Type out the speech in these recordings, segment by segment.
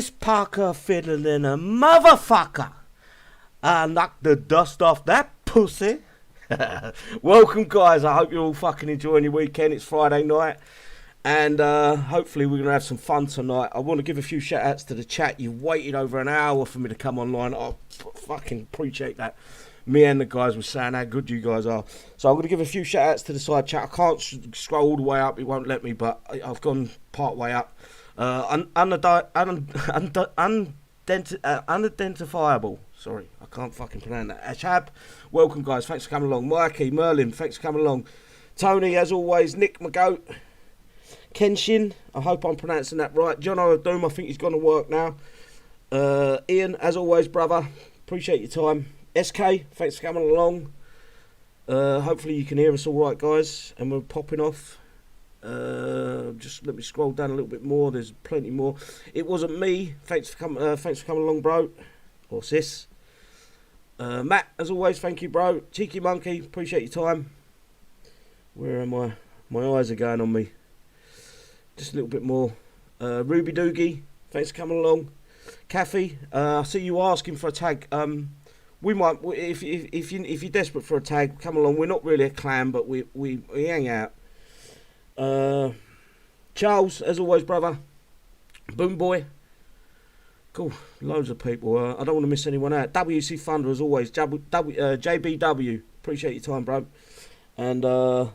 This Parker fiddling a motherfucker. I knocked the dust off that pussy. Welcome, guys. I hope you're all fucking enjoying your weekend. It's Friday night. And hopefully we're going to have some fun tonight. I want to give a few shout outs to the chat. You've waited over an hour for me to come online. I fucking appreciate that. Me and the guys were saying how good you guys are. So I'm going to give a few shout outs to the side chat. I can't scroll all the way up. It won't let me, but I've gone part way up. Unidentifiable. Sorry, I can't fucking pronounce that. Ashab, welcome, guys. Thanks for coming along. Mikey, Merlin, thanks for coming along. Tony, as always. Nick McGoat. Kenshin, I hope I'm pronouncing that right. John O'Doom, I think he's gone to work now. Ian, as always, brother, appreciate your time. SK, thanks for coming along. Hopefully you can hear us all right, guys, and we're popping off. Just let me scroll down a little bit more. There's plenty more. It wasn't me. Thanks for coming along, bro, or sis. Matt, as always, thank you, bro. Cheeky Monkey, appreciate your time. Where am I? My eyes are going on me. Just a little bit more. Ruby Doogie, thanks for coming along. Kathy, I see you asking for a tag. We might, if you're desperate for a tag, come along. We're not really a clan, but we hang out. Charles, as always, brother. Boom Boy. Cool, loads of people. I don't want to miss anyone out. WC Thunder, as always. JBW, appreciate your time, bro. And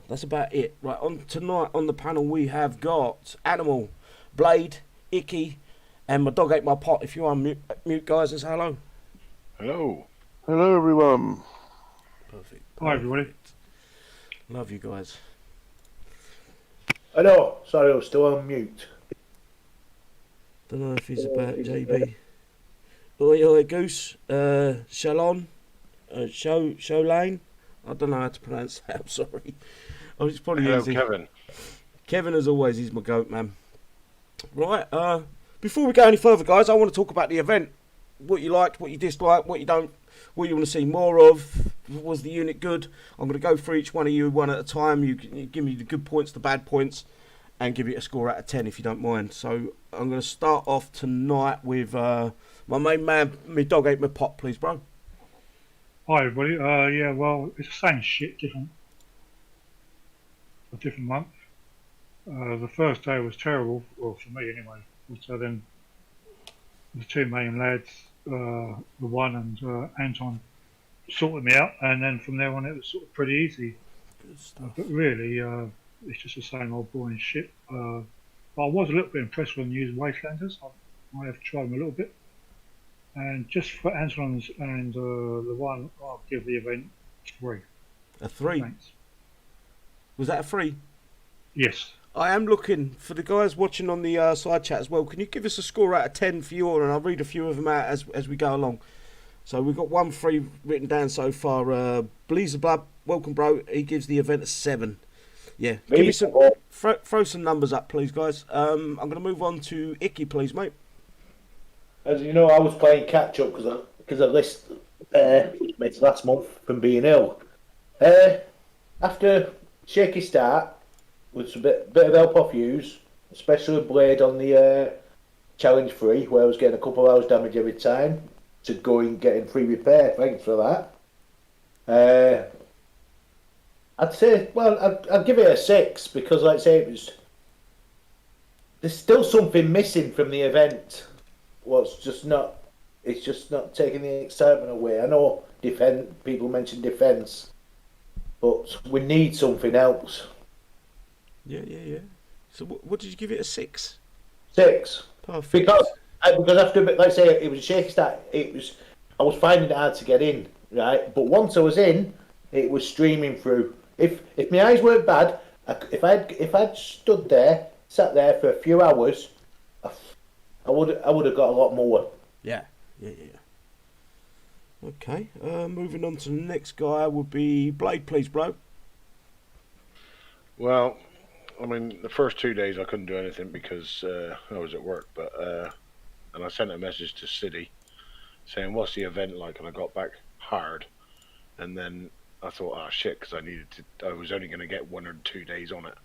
that's about it. Right, on tonight on the panel we have got Animal, Blade, Icky, and my dog ate my pot. If you are mute guys, and say hello. Hello. Hello, everyone. Perfect. Hi, everybody. Love you guys. Hello. Sorry, I was still on mute. Don't know if he's about JB. Oi, Goose. Shalon. Sholane. I don't know how to pronounce that. I'm sorry. Oh, it's probably Hello, easy. Kevin. Kevin, as always, he's my goat, man. Right. Before we go any further, guys, I want to talk about the event. What you liked, what you disliked, what you don't, what you want to see more of. Was the unit good? I'm going to go through each one of you one at a time. You give me the good points, the bad points, and give it a score out of 10 if you don't mind. So I'm going to start off tonight with my main man, my dog ate my pot, please, bro. Hi, everybody. Yeah, well, it's the same shit, a different month. The first day was terrible, well, for me anyway. So then the two main lads, the one and Anton, sorted me out, and then from there on it was sort of pretty easy. Good stuff. But really, it's just the same old boring shit. But I was a little bit impressed when you used Wastelanders. I might have to try them a little bit. And just for Anton's and the one, I'll give the event 3. A 3? Thanks. Was that a 3? Yes. I am looking for the guys watching on the side chat as well. Can you give us a score out of 10 for your, and I'll read a few of them out as we go along. So we've got 1 3 written down so far. Bleezerblub, welcome, bro. He gives the event a 7. Yeah, give me some. Throw some numbers up, please, guys. I'm going to move on to Icky, please, mate. As you know, I was playing catch up because I missed last month from being ill. After shaky start with a bit of help off yous, especially Blade on the challenge 3, where I was getting a couple of hours damage every time to go and getting free repair. Thanks for that. I'd say, well, I'd give it a 6 because, like I say, there's still something missing from the event. It's just not taking the excitement away. I know people mention defence, but we need something else. Yeah. So what did you give it, a 6? 6. Perfect. Because after a bit, like I say, it was a shaky start. I was finding it hard to get in, right? But once I was in, it was streaming through. If my eyes weren't bad, if I'd stood there, sat there for a few hours, I would have got a lot more. Yeah. Okay. Moving on to the next guy would be Blade, please, bro. Well, I mean, the first 2 days I couldn't do anything because I was at work, but and I sent a message to City saying, "What's the event like?" And I got back hard, and then I thought, "Oh shit," because I was only going to get 1 or 2 days on it.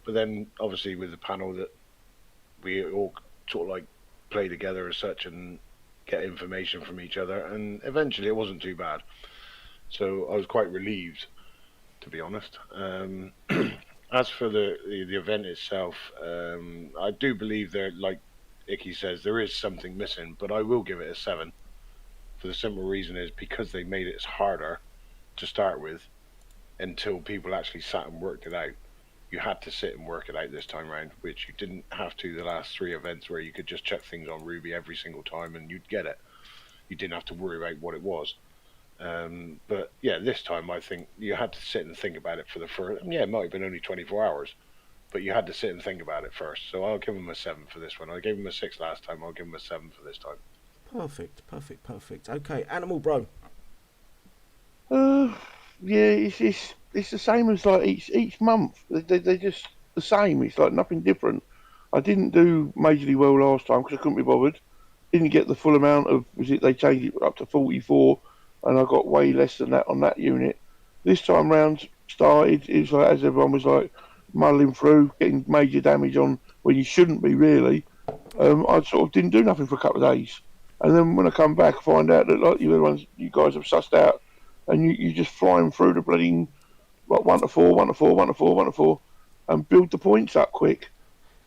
But then, obviously, with the panel that we all sort of like play together as such and get information from each other. And eventually, it wasn't too bad. So I was quite relieved, to be honest. As for the event itself, I do believe there, like Icky says, there is something missing, but I will give it a 7. For the simple reason is because they made it harder to start with until people actually sat and worked it out. You had to sit and work it out this time round, which you didn't have to the last 3 events where you could just chuck things on Ruby every single time and you'd get it. You didn't have to worry about what it was. But yeah, this time I think you had to sit and think about it for the first. Yeah, it might have been only 24 hours, but you had to sit and think about it first. So I'll give them a 7 for this one. I gave them a 6 last time. I'll give them a 7 for this time. Perfect. Okay, Animal Bro. Yeah, it's the same as like each month. They're just the same. It's like nothing different. I didn't do majorly well last time because I couldn't be bothered. Didn't get the full amount of. They changed it up to 44, and I got way less than that on that unit. This time round started. It was like as everyone was like muddling through, getting major damage on when you shouldn't be really. I sort of didn't do nothing for a couple of days, and then when I come back, I find out that like you guys have sussed out. And you just flying through the bloody like 1 to 4, 1 to 4, 1 to 4, 1 to 4, and build the points up quick.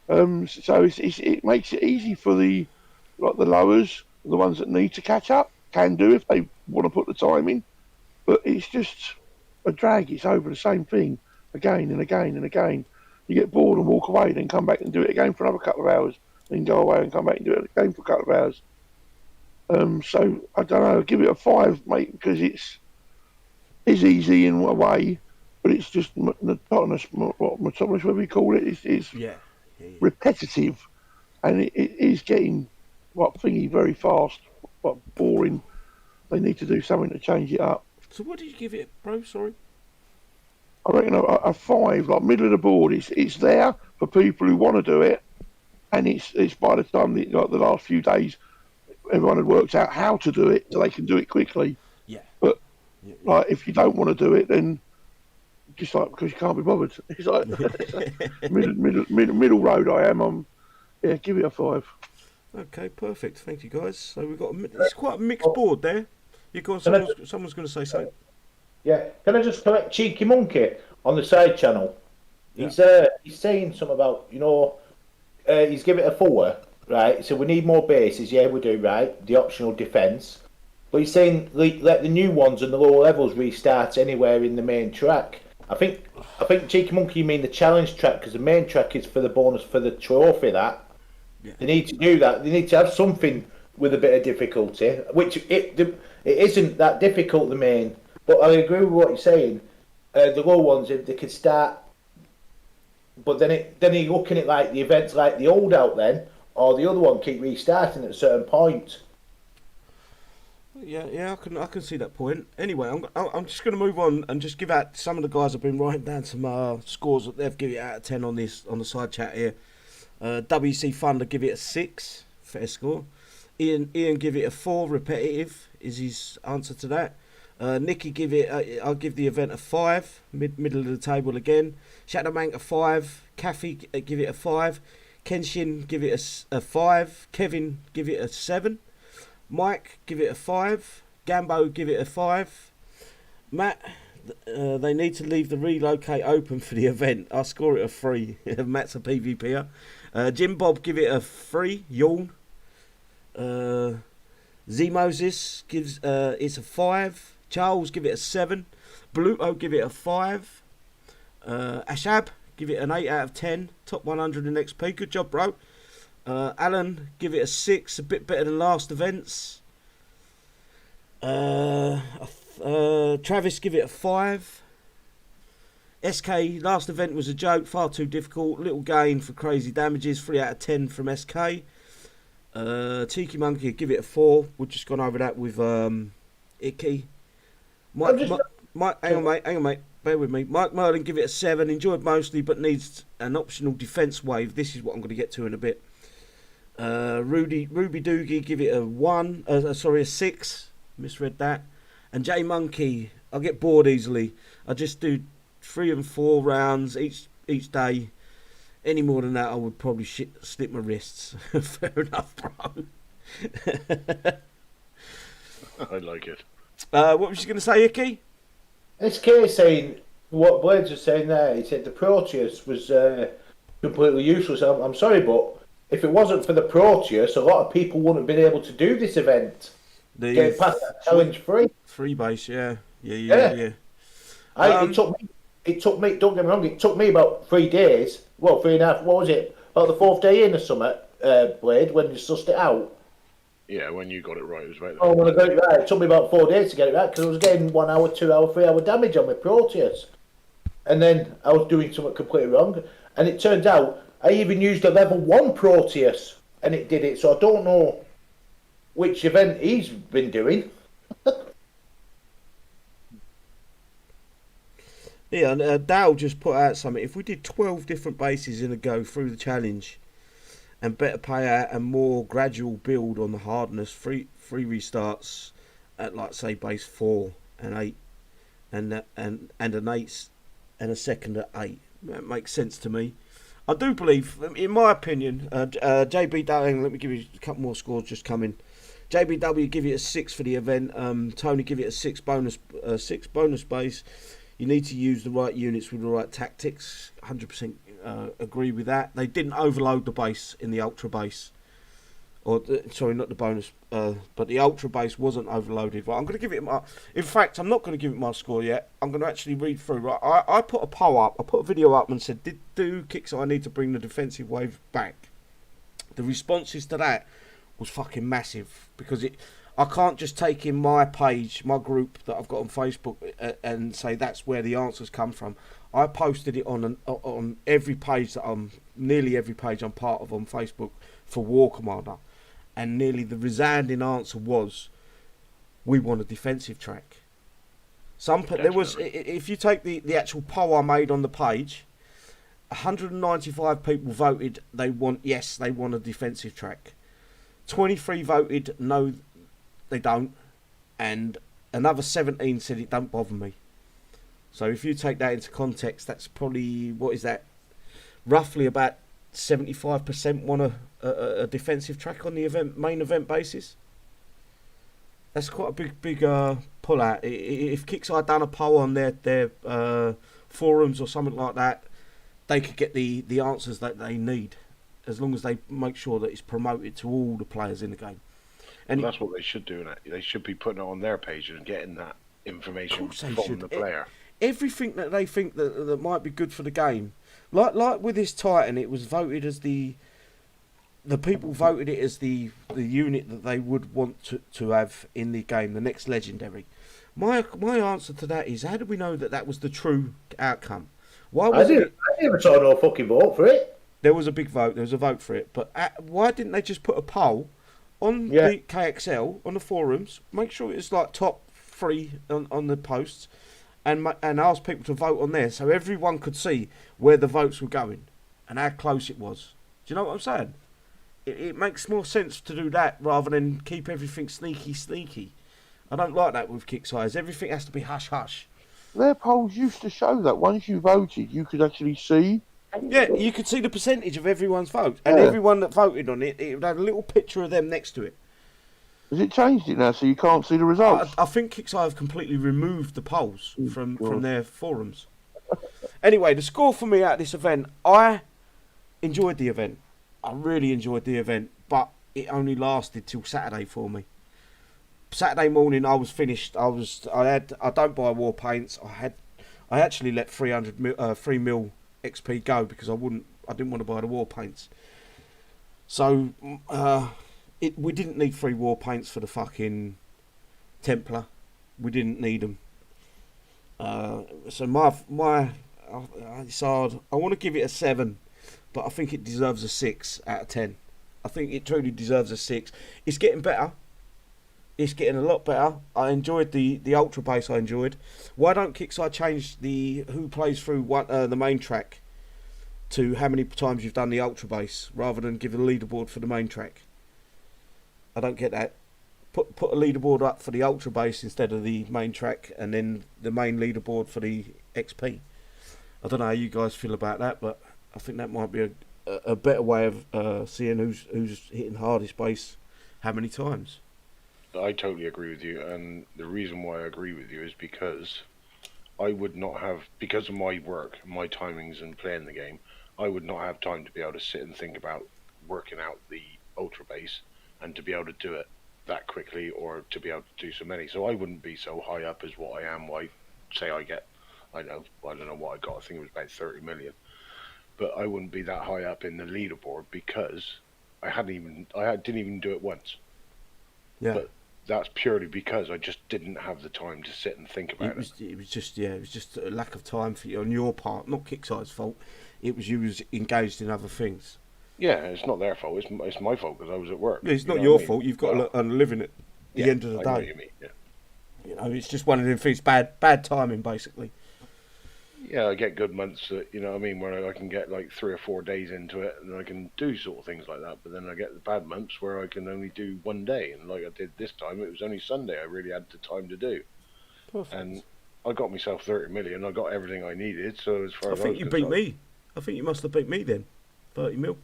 So it makes it easy for the lowers, the ones that need to catch up, can do if they want to put the time in. But it's just a drag. It's over the same thing again and again and again. You get bored and walk away, then come back and do it again for another couple of hours, then go away and come back and do it again for a couple of hours. So I don't know. Give it a 5, mate, because it's easy in a way, but it's just monotonous, whatever we call it. It's repetitive, and it is getting thingy very fast, boring. They need to do something to change it up. So what did you give it, bro? Sorry. I reckon a 5, like middle of the board. It's there for people who want to do it, and it's by the time the last few days, everyone had worked out how to do it, so they can do it quickly. Yeah. But like, if you don't want to do it, then just like because you can't be bothered. It's like middle road. I am. Give it a 5. Okay, perfect. Thank you, guys. So we've got it's quite a mixed board there. You got someone's going to say something. Yeah, can I just correct Cheeky Monkey on the side channel? Yeah. He's saying something about he's given it a 4, right? So we need more bases. Yeah, we do, right? The optional defence. But he's saying let the new ones and the lower levels restart anywhere in the main track. I think Cheeky Monkey, you mean the challenge track, because the main track is for the bonus for the trophy. That they need to do that. They need to have something with a bit of difficulty, which it isn't that difficult, the main. But I agree with what you're saying. The low ones, if they could start, but then you're looking at like the events like the old out then, or the other one keep restarting at a certain point. Yeah, I can see that point. Anyway, I'm just going to move on and just give out some of the guys have been writing down some scores that they've given it out of 10 on the side chat here. WC Thunder give it a 6, fair score. Ian give it a 4, repetitive is his answer to that. Nicky give it, I'll give the event a 5, middle of the table again. Shadowmank a 5, Kathy give it a 5, Kenshin give it a 5, Kevin give it a 7. Mike, give it a 5. Gambo, give it a 5. Matt, they need to leave the relocate open for the event. I'll score it a 3. Matt's a PvPer. Jim Bob, give it a 3. Yawn. Z Moses gives it's a 5. Charles, give it a 7. Bluto, give it a 5. Ashab, give it an 8 out of 10. Top 100 in XP. Good job, bro. Alan, give it a 6, a bit better than last events. Travis, give it a 5. SK, last event was a joke, far too difficult. Little gain for crazy damages, 3 out of 10 from SK. Tiki Monkey, give it a 4. We've just gone over that with Icky. Mike, hang on, mate. Bear with me. Mike Merlin, give it a 7. Enjoyed mostly, but needs an optional defence wave. This is what I'm going to get to in a bit. Ruby Doogie, give it a 1. A 6. Misread that. And J Monkey, I get bored easily. I just do 3 and 4 rounds each day. Any more than that, I would probably slip my wrists. Fair enough, bro. I like it. What was you going to say, Icky? This case saying what Blades was saying there. He said the Proteus was completely useless. I'm sorry, but if it wasn't for the Proteus, a lot of people wouldn't have been able to do this event. Get past that challenge free. Free base, yeah. It took me. Don't get me wrong. It took me about 3 days. Well, 3.5. What was it? About the 4th day in the summer, Blade, when you sussed it out. Yeah, when you got it right, it was right. Oh, when I got it right, it took me about 4 days to get it right because I was getting 1 hour, 2 hour, 3 hour damage on my Proteus, and then I was doing something completely wrong. And it turns out I even used a level 1 Proteus, and it did it. So I don't know which event he's been doing. Yeah, and Dow just put out something. If we did 12 different bases in a go through the challenge, and better payout and more gradual build on the hardness, free restarts at, like, say, base 4 and 8, and an 8 and a second at 8. That makes sense to me. I do believe, in my opinion, JBW, let me give you a couple more scores just coming. JBW give it a 6 for the event. Tony give it a 6 bonus base. You need to use the right units with the right tactics. 100% agree with that. They didn't overload the base in the ultra base, sorry, not the bonus, but the ultra base wasn't overloaded. Right, I'm going to give it my. In fact, I'm not going to give it my score yet. I'm going to actually read through. Right, I put a poll up. I put a video up and said, do Kixeye need to bring the defensive wave back? The responses to that was fucking massive, because I can't just take in my page, my group that I've got on Facebook, and say that's where the answers come from. I posted it on every page that nearly every page I'm part of on Facebook for War Commander, and nearly the resounding answer was, we want a defensive track. There was, if you take the actual poll I made on the page, 195 people voted they want a defensive track. 23 voted no, they don't, and another 17 said it don't bother me. So if you take that into context, that's probably, what is that? Roughly about 75% want a defensive track on the main event basis. That's quite a big pull out. If Kixeye done a poll on their forums or something like that, they could get the answers that they need, as long as they make sure that it's promoted to all the players in the game. And that's what they should do. They should be putting it on their page and getting that information from the player. Everything that they think that might be good for the game, like with this Titan, it was voted as the people voted it as the unit that they would want to have in the game, the next legendary. My answer to that is, how do we know that was the true outcome? I never saw no fucking vote for it. There was a big vote. There was a vote for it, but why didn't they just put a poll on the KXL on the forums? Make sure it's like top 3 on the posts. And ask people to vote on there, so everyone could see where the votes were going and how close it was. Do you know what I'm saying? It makes more sense to do that rather than keep everything sneaky. I don't like that with Kixeyes. Everything has to be hush. Their polls used to show that once you voted, you could actually see. Yeah, you could see the percentage of everyone's vote, and everyone that voted on it would have a little picture of them next to it. Has it changed it now so you can't see the results? I think Kixeye have completely removed the polls from their forums. Anyway, the score for me at this event, I enjoyed the event. I really enjoyed the event, but it only lasted till Saturday for me. Saturday morning, I was finished. I don't buy war paints. I actually let 3 mil XP go because I didn't want to buy the war paints. So we didn't need 3 war paints for the fucking Templar. We didn't need them. So it's hard. I want to give it a 7, but I think it deserves a 6 out of 10. I think it truly deserves a 6. It's getting better. It's getting a lot better. I enjoyed the ultra base. I enjoyed. Why don't Kixeye change the who plays through the main track to how many times you've done the ultra base, rather than give a leaderboard for the main track? I don't get that. Put a leaderboard up for the ultra base instead of the main track, and then the main leaderboard for the XP. I don't know how you guys feel about that, but I think that might be a better way of seeing who's hitting hardest base how many times. I totally agree with you, and the reason why I agree with you is because I would not have, because of my work, my timings and playing the game, I would not have time to be able to sit and think about working out the ultra base and to be able to do it that quickly or to be able to do so many. So I wouldn't be so high up as what I am. Why say I get, I don't know what I got. I think it was about 30 million, but I wouldn't be that high up in the leaderboard because I didn't even do it once. Yeah. But that's purely because I just didn't have the time to sit and think about it. It was just a lack of time for you on your part, not Kixeye's fault. It was you was engaged in other things. Yeah, it's not their fault. It's my fault because I was at work. It's not your fault. You've got to earn a living at the end of the I day. know what you mean, yeah. You know, it's just one of them things. Bad timing, basically. Yeah, I get good months that, you know what I mean, where I can get like 3 or 4 days into it and I can do sort of things like that. But then I get the bad months where I can only do 1 day. And like I did this time, it was only Sunday I really had the time to do. Perfect. And I got myself 30 million. I got everything I needed. So as far I as think you beat me. I think you must have beat me then. 30 mil.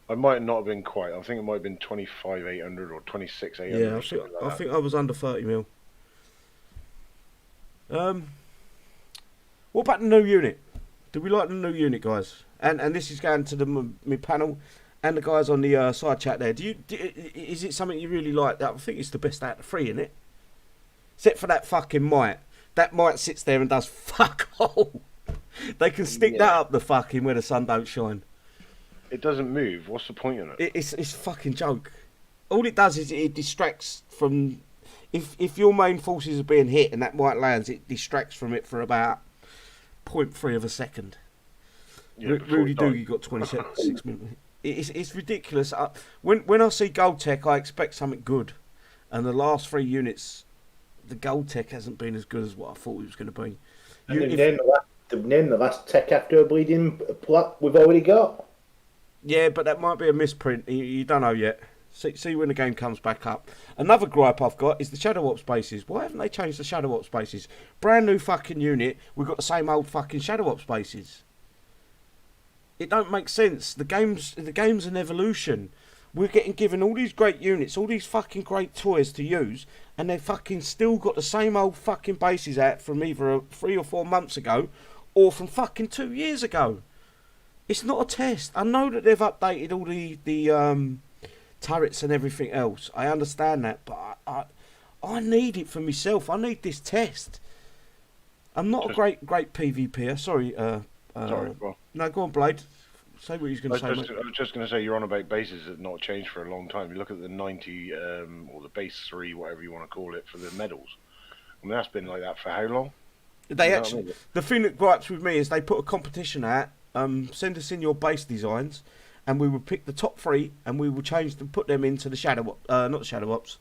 I might not have been quite. I think it might have been 25,800 or 26,800. Yeah, I think I was under 30 mil. What about the new unit? Do we like the new unit, guys? And this is going to my panel and the guys on the side chat there. Is it something you really like? I think it's the best out of the three, isn't it? Except for that fucking mite. That mite sits there and does fuck all. They can stick that up the fucking where the sun don't shine. It doesn't move. What's the point in it? It's a fucking joke. All it does is it distracts from... If your main forces are being hit and that mite lands, it distracts from it for about 0.3 of a second. Yeah, Rudy Doogie got 26 minutes. It's ridiculous. When I see Gold Tech, I expect something good. And the last 3 units, the Gold Tech hasn't been as good as what I thought it was going to be. Name the last tech after a bleeding plot we've already got. Yeah, but that might be a misprint. You don't know yet. See when the game comes back up. Another gripe I've got is the Shadow Op spaces. Why haven't they changed the Shadow Op spaces? Brand new fucking unit. We've got the same old fucking Shadow Op spaces. It don't make sense. The game's an evolution. We're getting given all these great units, all these fucking great toys to use, and they fucking still got the same old fucking bases out from either 3 or 4 months ago, or from fucking 2 years ago. It's not a test. I know that they've updated all the turrets and everything else. I understand that, but I need it for myself. I need this test. I'm not a great PvPer. Sorry. Sorry, bro. No, go on, Blade. Say what you're going to say, mate. I was just going to say, you're on about bases that have not changed for a long time. You look at the 90, or the base 3, whatever you want to call it, for the medals. I mean, that's been like that for how long? They actually, the thing that gripes with me is they put a competition out. Send us in your base designs, and we will pick the top 3, and we will change them, put them into the not the Shadow Ops,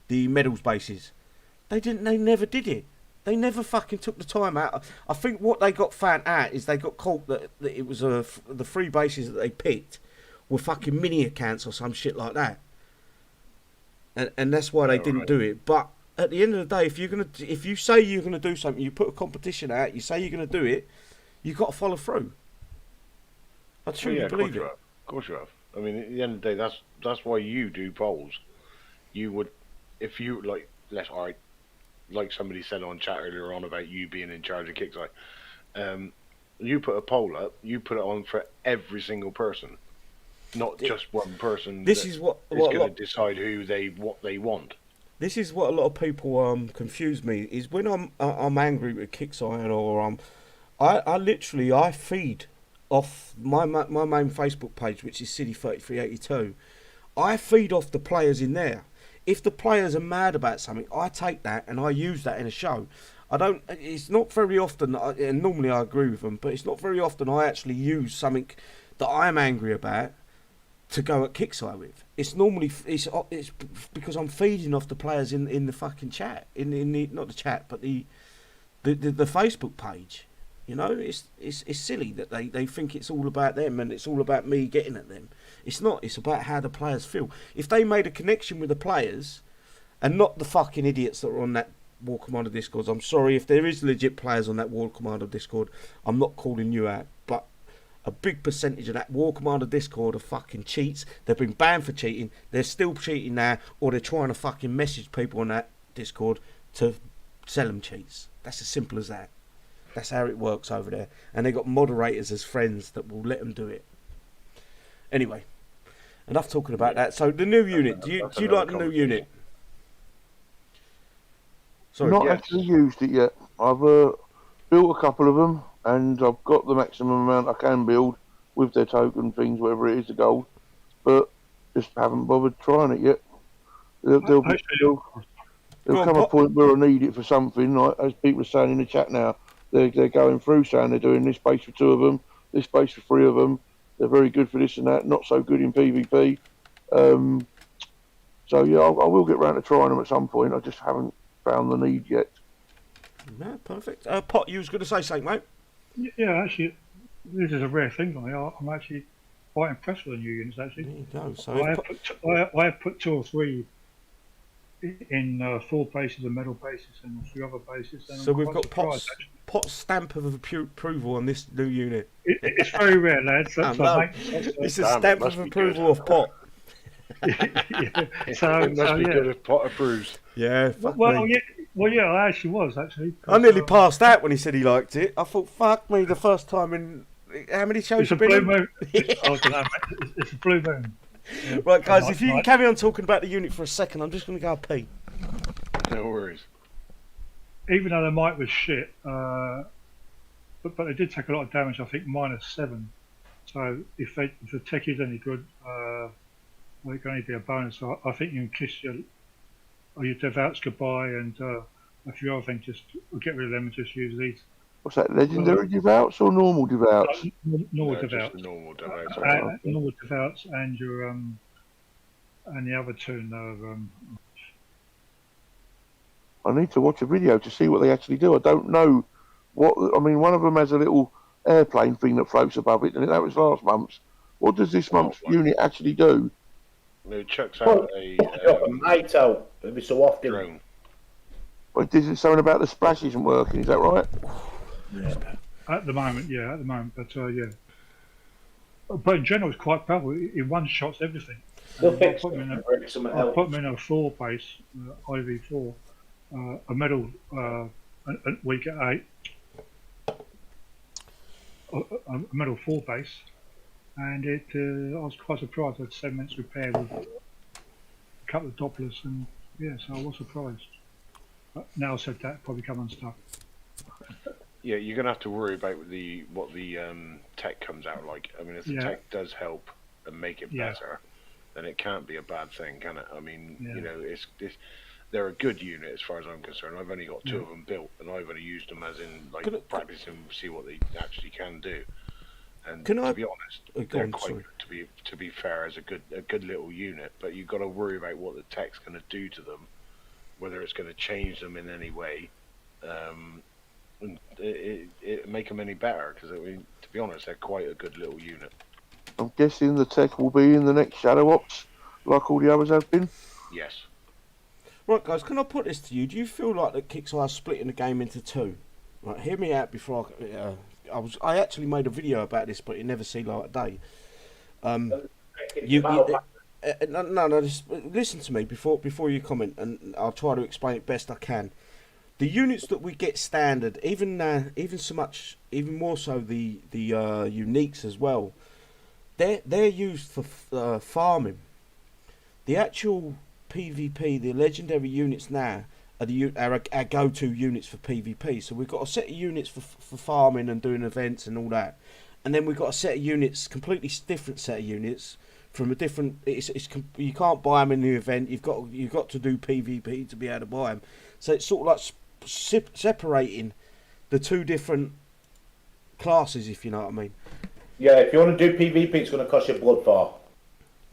the medals bases. They never did it. They never fucking took the time out. I think what they got found out is they got caught that it was the 3 bases that they picked were fucking mini accounts or some shit like that, and that's why they didn't do it. But at the end of the day, if you say you're gonna do something, you put a competition out, you say you're gonna do it, you got to follow through. I truly believe it. Of course you have. I mean, at the end of the day, that's why you do polls. You would, if you like somebody said on chat earlier on about you being in charge of Kixeye. You put a poll up, you put it on for every single person, not just one person. This is what is going to decide what they want. This is what a lot of people confuse me is when I'm angry with Kixeye or I feed off my main Facebook page, which is City3382. I feed off the players in there. If the players are mad about something, I take that and I use that in a show. It's not very often, and normally I agree with them, but it's not very often I actually use something that I'm angry about to go at Kixeye with. It's normally, it's because I'm feeding off the players in the fucking chat, in the, not the chat, but the Facebook page. You know, it's silly that they think it's all about them and it's all about me getting at them. It's not. It's about how the players feel. If they made a connection with the players, and not the fucking idiots that are on that War Commander Discord. I'm sorry if there is legit players on that War Commander Discord. I'm not calling you out, but a big percentage of that War Commander Discord are fucking cheats. They've been banned for cheating. They're still cheating now, or they're trying to fucking message people on that Discord to sell them cheats. That's as simple as that. That's how it works over there. And they got moderators as friends that will let them do it. Anyway, enough talking about that. So the new unit. Do you like the new unit? Sorry, Not yes. actually used it yet. I've built a couple of them, and I've got the maximum amount I can build with their token things, whatever it is, the gold. But just haven't bothered trying it yet. There'll come a point where I need it for something. Like, as people are saying in the chat now, they're going through saying they're doing this base for 2 of them, this base for 3 of them. They're very good for this and that. Not so good in PvP. So yeah, I will get round to trying them at some point. I just haven't found the need yet. No, perfect. Pot, you was going to say something, mate? Yeah, actually, this is a rare thing for me. I'm actually quite impressed with the new units, actually. There you go. So I have put 2 or 3 in 4 bases and metal bases and a few other bases. And so I'm we've quite got surprised, Pot's stamp of approval on this new unit. It's very rare, lads. Oh, no. It's a stamp of approval of Pot. So It must be good if Pot approves. Yeah, fuck well, me. yeah, I actually was actually. I nearly passed out when he said he liked it. I thought, fuck me, the first time in how many shows It's a you been blue in? moon. I don't know, mate. It's a blue moon. Yeah. Right, guys, Night, if you can carry on talking about the unit for a second, I'm just going to go pee. No worries. Even though the mic was shit, but they did take a lot of damage. I think -7. So if the tech is any good, well, it can only be a bonus. So I think you can kiss your devouts goodbye and a few other things. Just get rid of them and just use these. What's that? Legendary devouts or normal devouts? Normal No, just devouts. normal devouts. Normal devouts and your and the other 2 I need to watch a video to see what they actually do. I don't know what. I mean, one of them has a little airplane thing that floats above it, and that was last month's. What does this month's unit actually do? No, chucks out a night out every so often. drone. But is it something about the splash isn't working? Is that right? At the moment, yeah, but yeah. But in general, it's quite powerful. It one-shots everything. They'll fix put them in it. I put them in a 4 base, IV4, a metal, we get a metal 4 base, and I was quite surprised. I had 7 minutes repair with a couple of Dopplers, and yeah, so I was surprised. But now I said that, probably come unstuck. Yeah, you're gonna have to worry about what the tech comes out like. I mean, if the tech does help and make it better, then it can't be a bad thing, can it? I mean, you know, it's they're a good unit as far as I'm concerned. I've only got 2 of them built, and I've only used them as in like practicing to see what they actually can do. And to be honest, they're quite to be fair as a good little unit. But you've got to worry about what the tech's going to do to them, whether it's going to change them in any way, and it make them any better. Because I mean, to be honest, they're quite a good little unit. I'm guessing the tech will be in the next Shadow Ops, like all the others have been. Yes. Right, guys, can I put this to you? Do you feel like that Kixeye is splitting the game into 2? Right, hear me out before I actually made a video about this, but it never see light of day. Just listen to me before you comment, and I'll try to explain it best I can. The units that we get standard, even more so the uniques as well. They're used for farming. The actual PvP, the legendary units now are our go-to units for PvP. So we've got a set of units for farming and doing events and all that, and then we've got a set of units, completely different set of units from a different. You can't buy them in the event. You've got to do PvP to be able to buy them. So it's sort of like separating the 2 different classes, if you know what I mean. Yeah, if you want to do PvP, it's going to cost you blood for.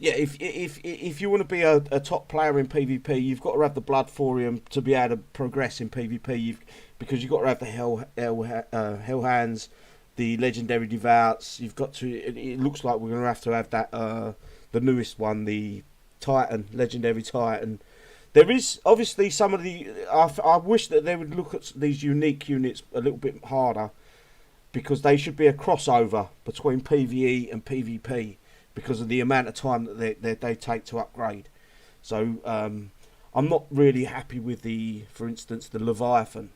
Yeah, if you want to be a top player in PvP, you've got to have the blood for him to be able to progress in PvP. Because you've got to have the hell hands, the legendary devouts. You've got to. It looks like we're going to have that the newest one, the Titan, legendary Titan. There is obviously some of the. I wish that they would look at these unique units a little bit harder. because they should be a crossover between PvE and PvP because of the amount of time that they take to upgrade. So I'm not really happy with for instance, the Leviathan.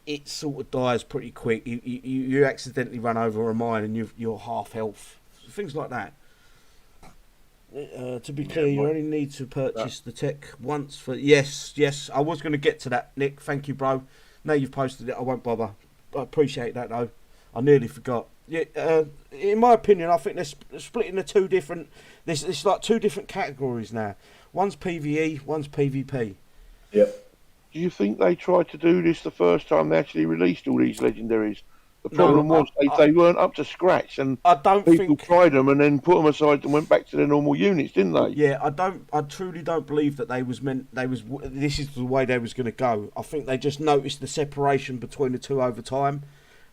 It sort of dies pretty quick. You accidentally run over a mine and you're half health. Things like that. To be clear, you only need to purchase the tech once for... Yes, I was going to get to that, Nick. Thank you, bro. Now you've posted it, I won't bother. I appreciate that, though. I nearly forgot. Yeah, in my opinion, I think they're split into two different... It's like two different categories now. One's PvE, one's PvP. Yep. Do you think they tried to do this the first time they actually released all these legendaries? The problem was they weren't up to scratch, and I don't people think... tried them and then put them aside and went back to their normal units, didn't they? Yeah, I truly don't believe that this is the way they was going to go. I think they just noticed the separation between the two over time,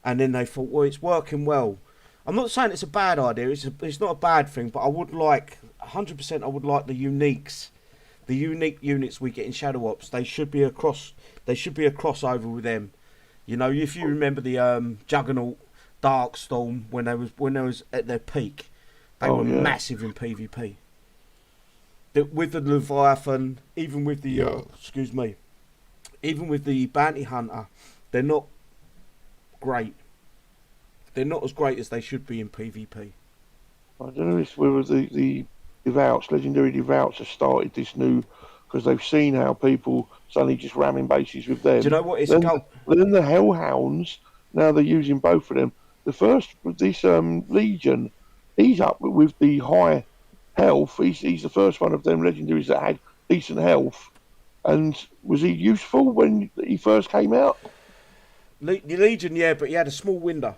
and then they thought, well, it's working well. I'm not saying it's a bad idea. It's not a bad thing, but I would like 100%. I would like the uniques, the unique units we get in Shadow Ops. They should be a crossover with them. You know, if you remember the Juggernaut, Darkstorm when they was at their peak, they were massive in PvP. With the Leviathan, even with the even with the Bounty Hunter, they're not great. They're not as great as they should be in PvP. I don't know whether the Devouts, Legendary Devouts, have started this new, because they've seen how people suddenly just ramming bases with them. Do you know what? Then the Hellhounds, now they're using both of them. The first, this Legion, he's up with the high health. He's the first one of them legendaries that had decent health. And was he useful when he first came out? The Legion, yeah, but he had a small window.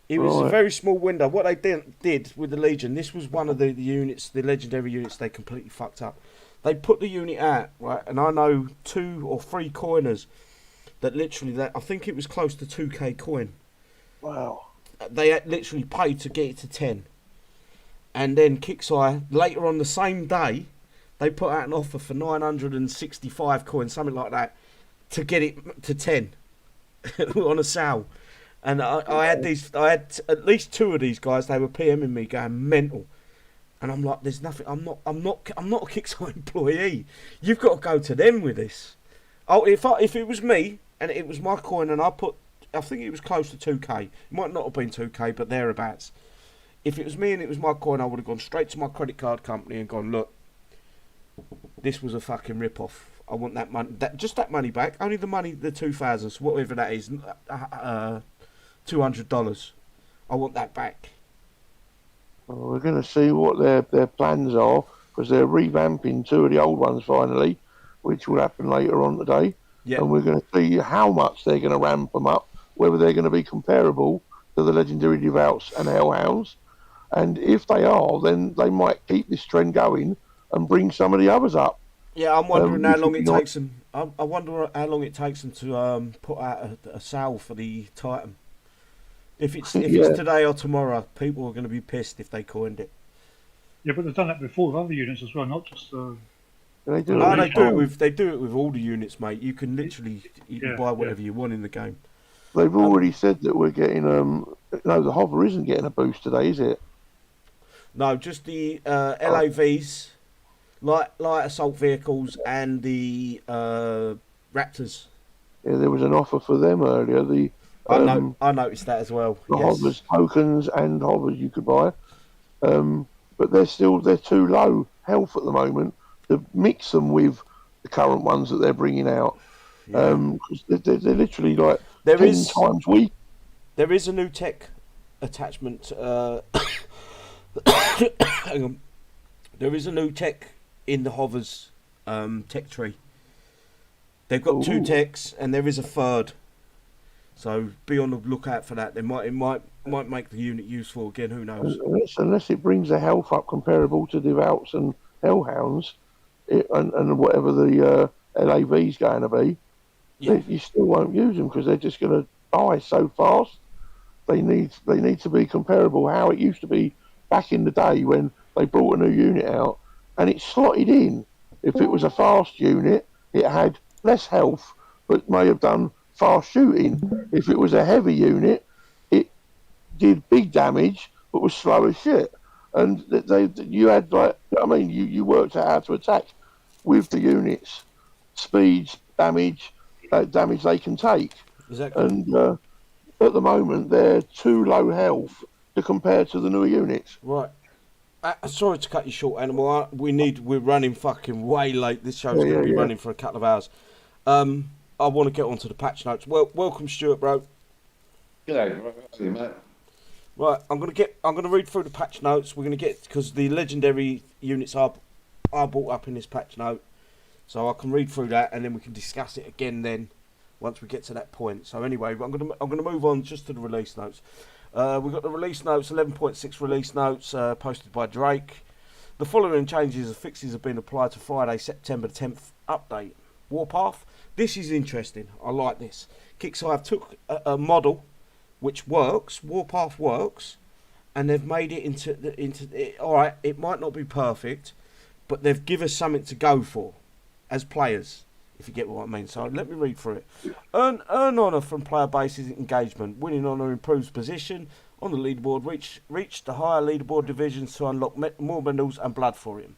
It was a very small window. What they did with the Legion, this was one of the units, the legendary units they completely fucked up. They put the unit out, right, and I know 2 or 3 coiners that literally, I think it was close to 2k coin. Wow. They had literally paid to get it to 10. And then Kixeye, later on the same day, they put out an offer for 965 coins, something like that, to get it to 10 on a sale. And I had at least 2 of these guys. They were PMing me, going mental, and I'm like, "There's nothing. I'm not a Kixeye employee. You've got to go to them with this." Oh, if it was me and it was my coin, and I think it was close to 2k. It might not have been 2k, but thereabouts. If it was me and it was my coin, I would have gone straight to my credit card company and gone, "Look, this was a fucking rip-off. I want that money, just that money back. Only the money, the 2,000, whatever that is, $200. I want that back." Well, we're going to see what their plans are, because they're revamping 2 of the old ones finally, which will happen later on today. Yeah. And we're going to see how much they're going to ramp them up, whether they're going to be comparable to the Legendary Devouts and Hellhounds. And if they are, then they might keep this trend going and bring some of the others up. Yeah, I'm wondering how long it takes them. I wonder how long it takes them to put out a sale for the Titan. If it's today or tomorrow, people are going to be pissed if they coined it. Yeah, but they've done that before with other units as well, not just. They do it with all the units, mate. You can literally buy whatever you want in the game. They've already said that we're getting no, the Hover isn't getting a boost today, is it? No, just the LAVs, light assault vehicles, and the Raptors. Yeah, there was an offer for them earlier. I noticed that as well. The Hovers tokens and Hovers you could buy, but they're too low health at the moment to mix them with the current ones that they're bringing out. Because they're literally like 10 times weak. There is a new tech attachment. Hang on. There is a new tech in the Hovers tech tree. They've got 2 techs, and there is a third. So be on the lookout for that. It might make the unit useful again. Who knows? Unless it brings the health up comparable to Devouts and Hellhounds, and whatever the LAV's going to be, you still won't use them because they're just going to die so fast. They need to be comparable how it used to be back in the day when they brought a new unit out and it slotted in. If it was a fast unit, it had less health, but may have done fast shooting. If it was a heavy unit, it did big damage but was slow as shit. And you had you worked out how to attack with the units, speeds, damage they can take. Exactly. And at the moment they're too low health to compare to the newer units. Right. Sorry to cut you short, Animal. We're running fucking way late. This show's going to be running for a couple of hours. I want to get onto the patch notes. Welcome, Stuart, bro. G'day, mate. Right, I'm gonna read through the patch notes. We're gonna get, because the legendary units are brought up in this patch note, so I can read through that and then we can discuss it again then once we get to that point. So anyway, I'm gonna move on just to the release notes. We've got the release notes, 11.6 release notes posted by Drake. The following changes and fixes have been applied to Friday, September 10th update. Warpath. This is interesting. I like this. Kixeye have took a model which works, Warpath works, and they've made it into all right, it might not be perfect, but they've given us something to go for as players, if you get what I mean. So let me read through it. Earn honour from player bases engagement. Winning honour improves position on the leaderboard. Reach the higher leaderboard divisions to unlock more medals and blood for him.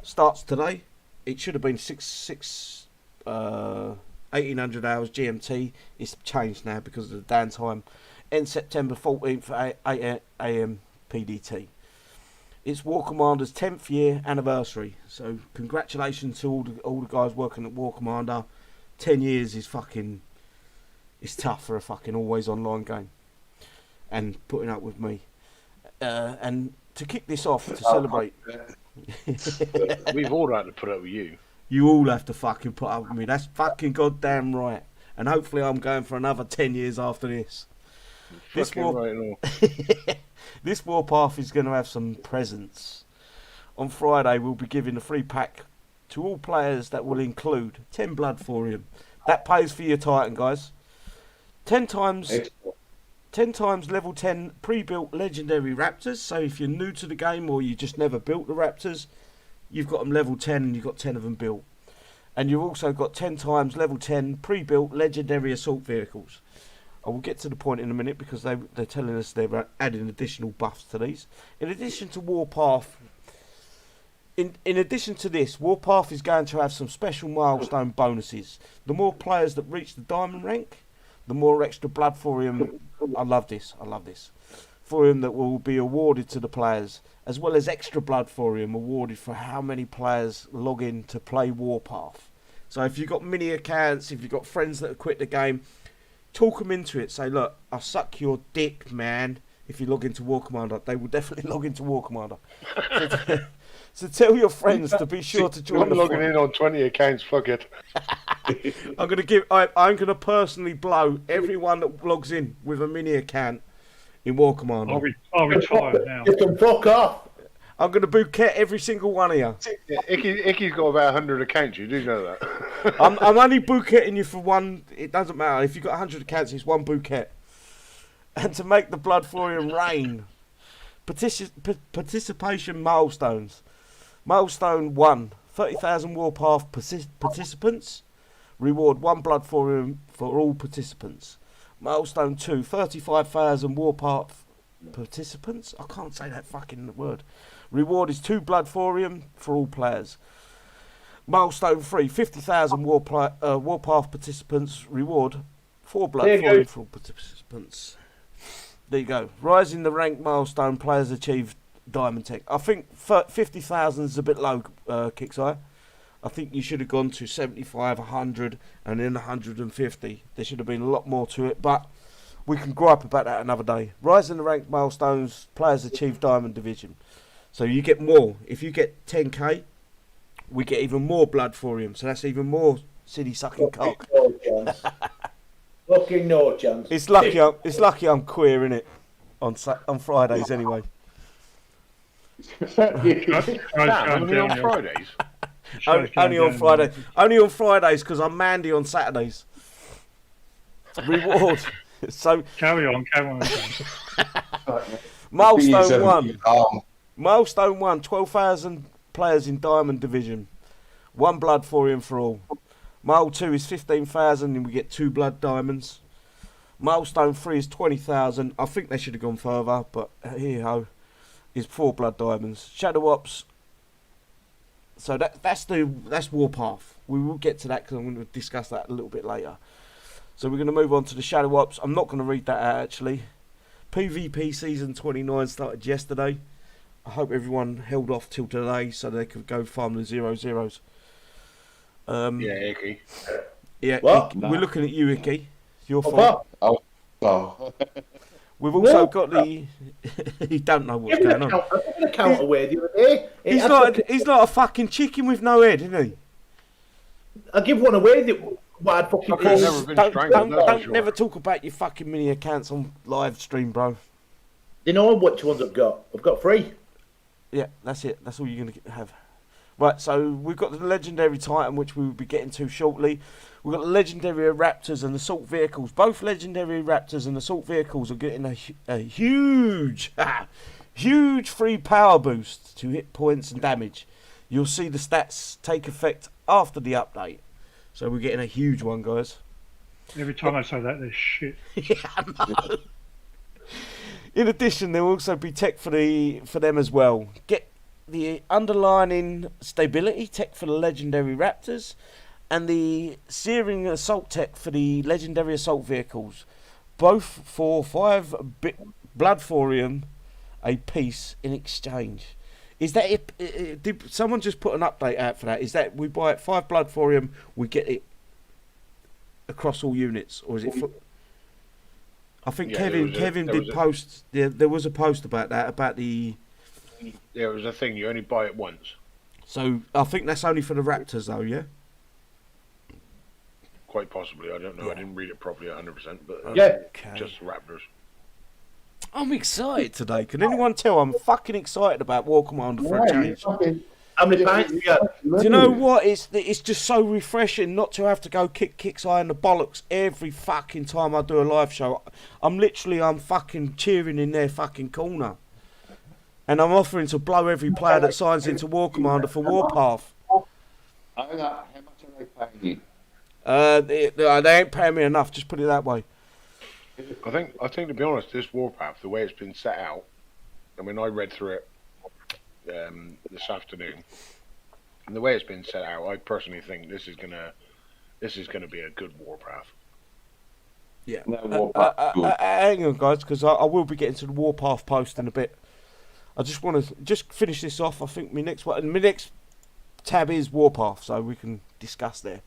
Starts today. It should have been 1800 hours GMT. It's changed now because of the downtime. Ends September 14th at 8 AM PDT. It's War Commander's 10th year anniversary. So congratulations to all the guys working at War Commander. 10 years is fucking... It's tough for a fucking always online game. And putting up with me. And to kick this off, to celebrate... We've all had to put up with you. You all have to fucking put up with me. That's fucking goddamn right. And hopefully I'm going for another 10 years after this. This Warpath is going to have some presents. On Friday, we'll be giving a free pack to all players that will include 10 blood for him. That pays for your Titan, guys. 10 times level 10 pre-built legendary Raptors. So if you're new to the game or you just never built the Raptors, you've got them level 10 and you've got 10 of them built. And you've also got 10 times level 10 pre-built legendary assault vehicles. I will get to the point in a minute because they're telling us they're adding additional buffs to these. In addition to Warpath, in addition to this, Warpath is going to have some special milestone bonuses. The more players that reach the diamond rank, the more extra blood for him. I love this. For him that will be awarded to the players, as well as extra blood for him awarded for how many players log in to play Warpath. So if you've got mini accounts, if you've got friends that have quit the game, talk them into it. Say, look, I'll suck your dick, man. If you log into War Commander, they will definitely log into War Commander. So tell your friends to be sure to join. I'm logging in on 20 accounts. Fuck it. I'm gonna personally blow everyone that logs in with a mini account in War Commander. I'll retire now. You can fuck off. I'm gonna bouquet every single one of you. Yeah, Icky's got about 100 accounts. You do know that. I'm only bouqueting you for one. It doesn't matter if you've got 100 accounts. It's one bouquet. And to make the blood for him rain, participation milestones. Milestone 1: 30,000 Warpath participants. Reward 1 blood for him for all participants. Milestone 2: 35,000 Warpath participants. I can't say that fucking word. Reward is 2 blood for him for all players. Milestone 3: 50,000 Warpath participants. Reward 4 blood for him for all participants. There you go. Rising the rank milestone, players achieve diamond tech. I think 50,000 is a bit low, Kixeye. I think you should have gone to 75, 100, and then 150. There should have been a lot more to it, but we can gripe about that another day. Rising the rank milestones, players achieve diamond division. So you get more. If you get 10k, we get even more blood for him. So that's even more city sucking cock. No chance. Fucking no chance. It's lucky I'm queer, innit? On Fridays anyway. Only on Fridays. Only on Friday. Only on Fridays because I'm Mandy on Saturdays. Reward. So Carry on. Milestone 1. Milestone 1, 12,000 players in Diamond Division. 1 blood for him for all. Mile 2 is 15,000 and we get 2 blood diamonds. Milestone 3 is 20,000. I think they should have gone further, but here ho, is 4 blood diamonds. Shadow Ops. So that's Warpath. We will get to that because I'm going to discuss that a little bit later. So we're going to move on to the Shadow Ops. I'm not going to read that out actually. PvP season 29 started yesterday. I hope everyone held off till today so they could go farm the 0-0s. Yeah, Icky. Yeah, What? we're looking at you, Icky. It's your What? fault. Oh. We've also got the. You don't know what's going on. I took an account away the other day. He's not a fucking chicken with no head, isn't he? I give one away that what I'd fucking Okay, never been strangled, that's for sure. Never talk about your fucking mini accounts on live stream, bro. You know which ones I've got? I've got 3. Yeah, that's it. That's all you're going to have. Right, so we've got the Legendary Titan, which we will be getting to shortly. We've got the Legendary Raptors and Assault Vehicles. Both Legendary Raptors and Assault Vehicles are getting a huge, huge free power boost to hit points and damage. You'll see the stats take effect after the update. So we're getting a huge one, guys. Every time I say that, there's shit. Yeah, I know. In addition, there will also be tech for them as well. Get the underlining stability tech for the Legendary Raptors and the searing assault tech for the Legendary Assault Vehicles. Both for 5 blood thorium a piece in exchange. Is that it? Did someone just put an update out for that? Is that we buy it 5 blood thorium, we get it across all units, or is it? I think Kevin did post. There was a post about that about the. Yeah, it was a thing. You only buy it once. So I think that's only for the Raptors, though. Yeah. Quite possibly. I don't know. Yeah. I didn't read it properly 100%, but Yeah. Okay. just Raptors. I'm excited today. Can anyone tell I'm fucking excited about War Commander for a change? How many pints you got? Do you know what? It's just so refreshing not to have to go kick Kixeye in the bollocks every fucking time I do a live show. I'm fucking cheering in their fucking corner. And I'm offering to blow every player that signs into War Commander for Warpath. How much are they paying you? They ain't paying me enough, just put it that way. I think to be honest, this Warpath, the way it's been set out, I mean, I read through it this afternoon, and the way it's been set out, I personally think this is gonna be a good Warpath. Yeah. No, Warpath, good. Hang on, guys, because I will be getting to the Warpath post in a bit. I just want to just finish this off. I think my next tab is Warpath, so we can discuss there.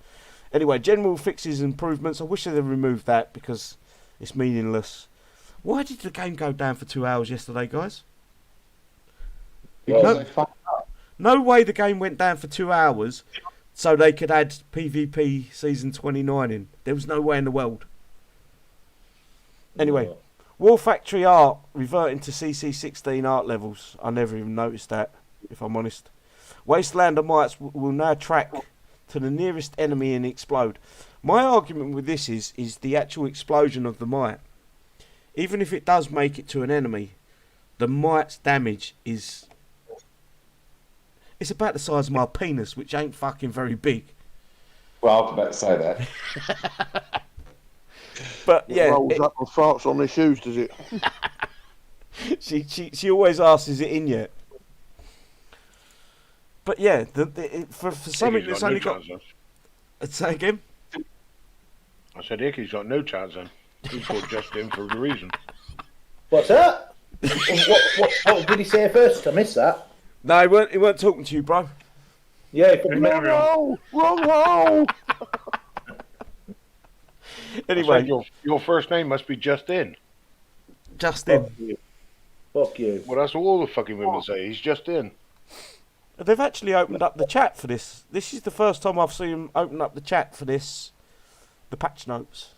Anyway, general fixes and improvements. I wish they'd removed that because it's meaningless. Why did the game go down for 2 hours yesterday, guys? Because they fucked up. No way the game went down for 2 hours so they could add PvP Season 29 in. There was no way in the world. Anyway, War Factory art reverting to CC16 art levels. I never even noticed that, if I'm honest. Wastelander mites will now track to the nearest enemy and explode. My argument with this is the actual explosion of the mite. Even if it does make it to an enemy, the mite's damage is... It's about the size of my penis, which ain't fucking very big. Well, I was about to say that. But yeah, rolls up and farts on their shoes, does it? she always asks, "Is it in yet?" But yeah, for something that's only got. Say again. I said Icky's got no chance then. He's got just in for the reason. What's that? what did he say first? I missed that. No, he weren't talking to you, bro. Yeah, Wrong hole! Wrong hole! Anyway, your first name must be Justin. Justin. Fuck you. Well, that's what all the fucking women say. He's just in. They've actually opened up the chat for this. This is the first time I've seen them open up the chat for this, the patch notes,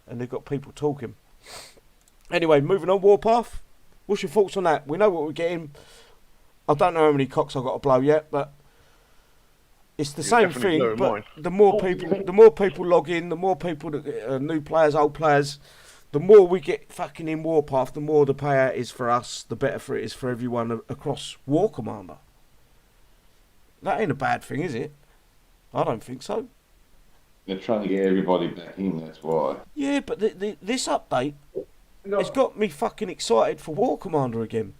and they've got people talking. Anyway, moving on, Warpath. What's your thoughts on that? We know what we're getting. I don't know how many cocks I've got to blow yet, but it's the same thing. But the more people log in, the more people that new players, old players, the more we get fucking in Warpath, the more the payout is for us, the better it is for everyone across War Commander. That ain't a bad thing, is it? I don't think so. They're trying to get everybody back in, that's why. Yeah, but this update, it's got me fucking excited for War Commander again.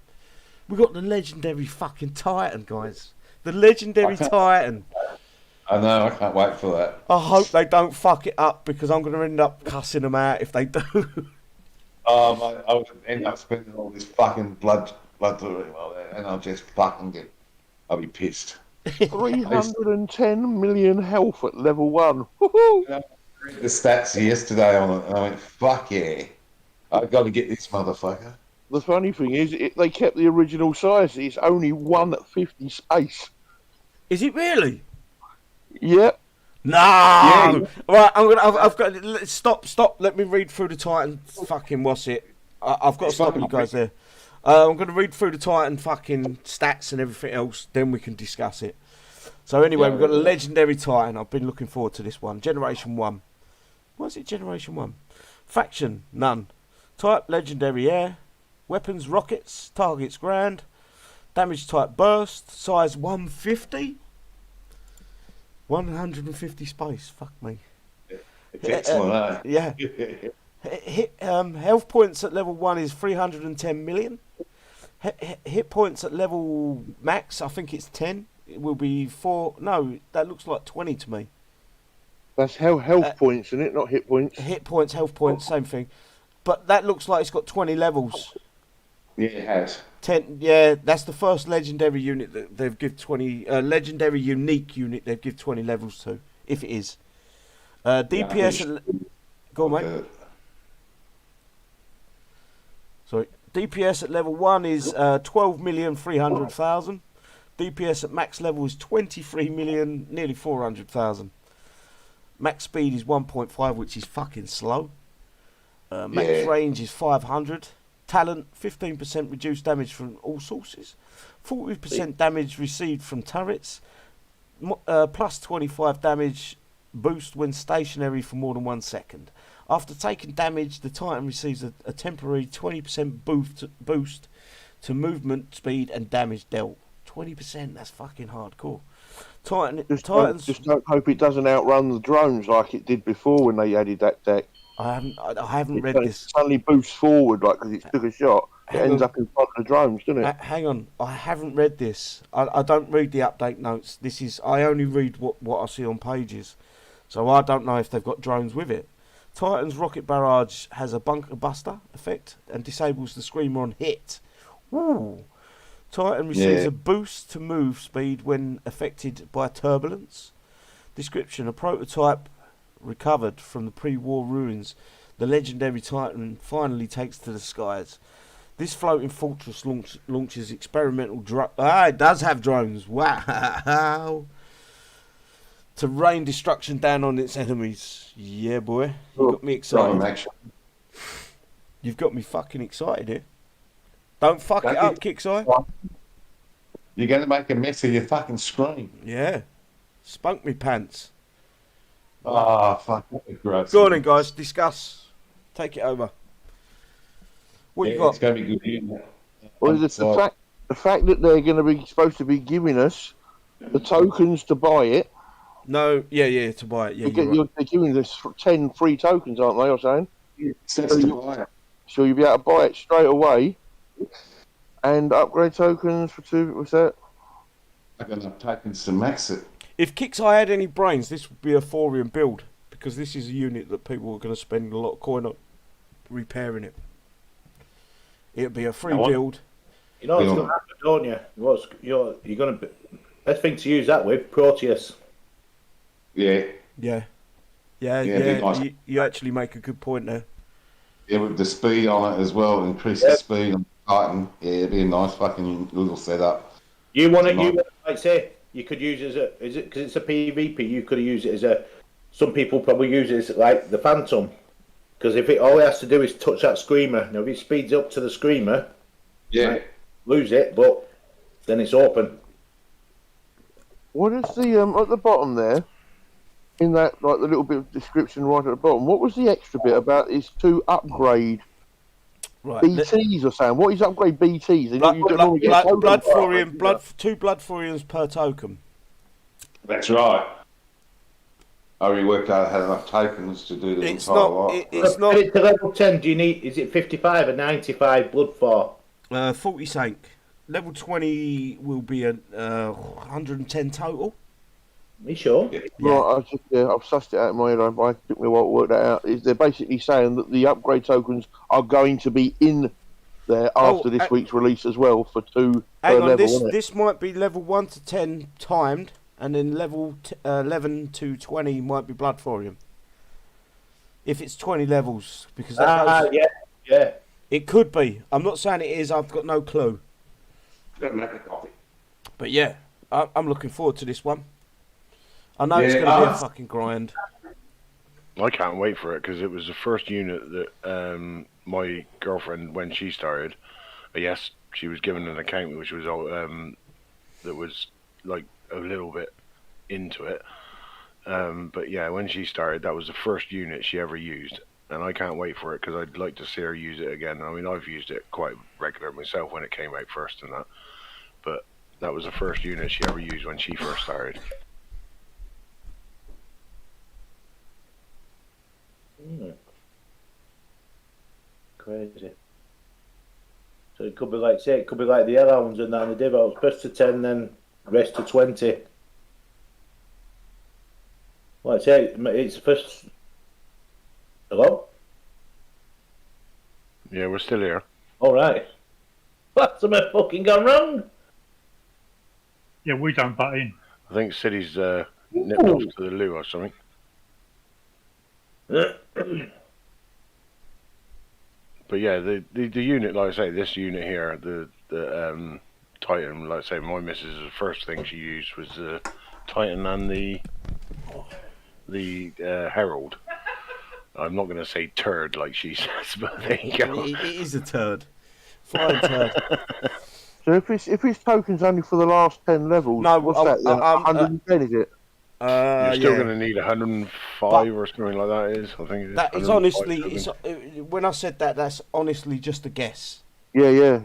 We got the legendary fucking Titan, guys. The legendary Titan. I know, I can't wait for that. I hope they don't fuck it up because I'm going to end up cussing them out if they do. Oh, mate, I would end up spending all this fucking blood doing like that, and I'll just fucking I'll be pissed. 310 million health at level 1. Woohoo! I read the stats yesterday on it, and I went, fuck yeah. I've got to get this motherfucker. The funny thing is, they kept the original size. It's only 1 at 50 space. Is it really? Yep. No! Yeah. Right, I've got... Stop. Let me read through the Titan fucking... What's it? I've got to stop you guys there. I'm going to read through the Titan fucking stats and everything else, then we can discuss it. So anyway, we've got a legendary Titan. I've been looking forward to this one. Generation 1. What is it, Generation 1? Faction, none. Type, legendary air. Weapons, rockets. Targets, ground. Damage type, burst. Size, 150. 150 space. Fuck me. It's excellent, Yeah. Health points at level 1 is 310 million. Hit points at level max, I think it's 10. It will be 4. No, that looks like 20 to me. That's health points, isn't it? Not hit points. Hit points, health points, same thing. But that looks like it's got 20 levels. Yeah, it has. 10. Yeah, that's the first legendary unit that they've give 20. Legendary unique unit they've give 20 levels to, if it is. DPS. Go on, mate. Sorry. DPS at level 1 is 12,300,000. DPS at max level is 23 million, nearly 400,000. Max speed is 1.5, which is fucking slow. Max range is 500. Talent, 15% reduced damage from all sources. 40% damage received from turrets. Plus 25 damage boost when stationary for more than 1 second. After taking damage, the Titan receives a temporary 20% boost to movement, speed, and damage dealt. 20%, that's fucking hardcore. Titans. Just don't hope it doesn't outrun the drones like it did before when they added that deck. I haven't read this. It suddenly boosts forward, like, because it took a shot. It ends up in front of the drones, doesn't it? Hang on, I haven't read this. I don't read the update notes. I only read what I see on pages. So I don't know if they've got drones with it. Titan's rocket barrage has a bunker buster effect and disables the screamer on hit. Ooh. Titan receives a boost to move speed when affected by turbulence. Description: a prototype recovered from the pre-war ruins. The legendary Titan finally takes to the skies. This floating fortress launches experimental it does have drones. Wow. To rain destruction down on its enemies. Yeah, boy. You got me excited. You've got me fucking excited here. Don't fuck it up, Kixeye. You're going to make a mess of your fucking screen. Yeah. Spunk me pants. Oh, fuck. Gross. Go on then, guys. Discuss. Take it over. What you got? It's going to be good. Well, the fact that they're going to be supposed to be giving us the tokens to buy it. No, yeah, to buy it. Yeah, they're giving us 10 free tokens, aren't they? You're saying? So you'll be able to buy it straight away and upgrade tokens for 2. What's that? I've got enough tokens to max it. If Kixeye had any brains, this would be a Thorium build because this is a unit that people are going to spend a lot of coin on repairing it. It'll be a free build. You know what's going to happen, don't you? You're going to. Best thing to use that with Proteus. Yeah. Nice. You actually make a good point there. Yeah, with the speed on it as well, increase the speed on the Titan. Yeah, it'd be a nice fucking little setup. You want it? Like say, you could use it as because it's a PvP. You could use it as a. Some people probably use it as like the Phantom, because if all it has to do is touch that screamer. Now, if it speeds up to the screamer, lose it, but then it's open. What is the at the bottom there? In that, like the little bit of description right at the bottom, what was the extra bit about is to upgrade BTs or something? What is upgrade BTs? Blood Thorium, 2 blood Thoriums per token. That's right. Have you worked out how enough tokens to do the It's entire not. lot? It's To not. get it to level 10, do you need? Is it 55 or 95 blood for? 40 sank. Level 20 will be a 110 total. Are you sure? Yeah. Right, I've sussed it out in my head. I took me a while to work that out. They're basically saying that the upgrade tokens are going to be in there after this week's release as well for 2 Hang per on, level. this might be level 1 to 10 timed, and then level 11 to 20 might be blood thorium. If it's 20 levels, because that goes, yeah. it could be. I'm not saying it is. I've got no clue. But yeah, I'm looking forward to this one. I know it's going to be a fucking grind. I can't wait for it because it was the first unit that my girlfriend, when she started, yes, she was given an account which was that was like a little bit into it. But yeah, when she started, that was the first unit she ever used, and I can't wait for it because I'd like to see her use it again. I mean, I've used it quite regular myself when it came out first and that, but that was the first unit she ever used when she first started. Crazy. So it could be like, say, it could be like the Hellhounds and that in the Devout. First to 10, then rest to 20. Like I say, it's first. Hello? Yeah, we're still here. Alright. What's something fucking gone wrong? Yeah, we don't butt in. I think City's nipped off to the loo or something. But yeah, the unit, like I say, this unit here, the Titan, like I say, my missus, the first thing she used was the Titan and the Herald. I'm not going to say turd like she says, but there you go. It is a turd. Flying turd. So if it's tokens only for the last 10 levels, No, what's that then? 110 is it? You're still going to need 105 or something like that. Is I think that is honestly. When I said that, that's honestly just a guess. Yeah.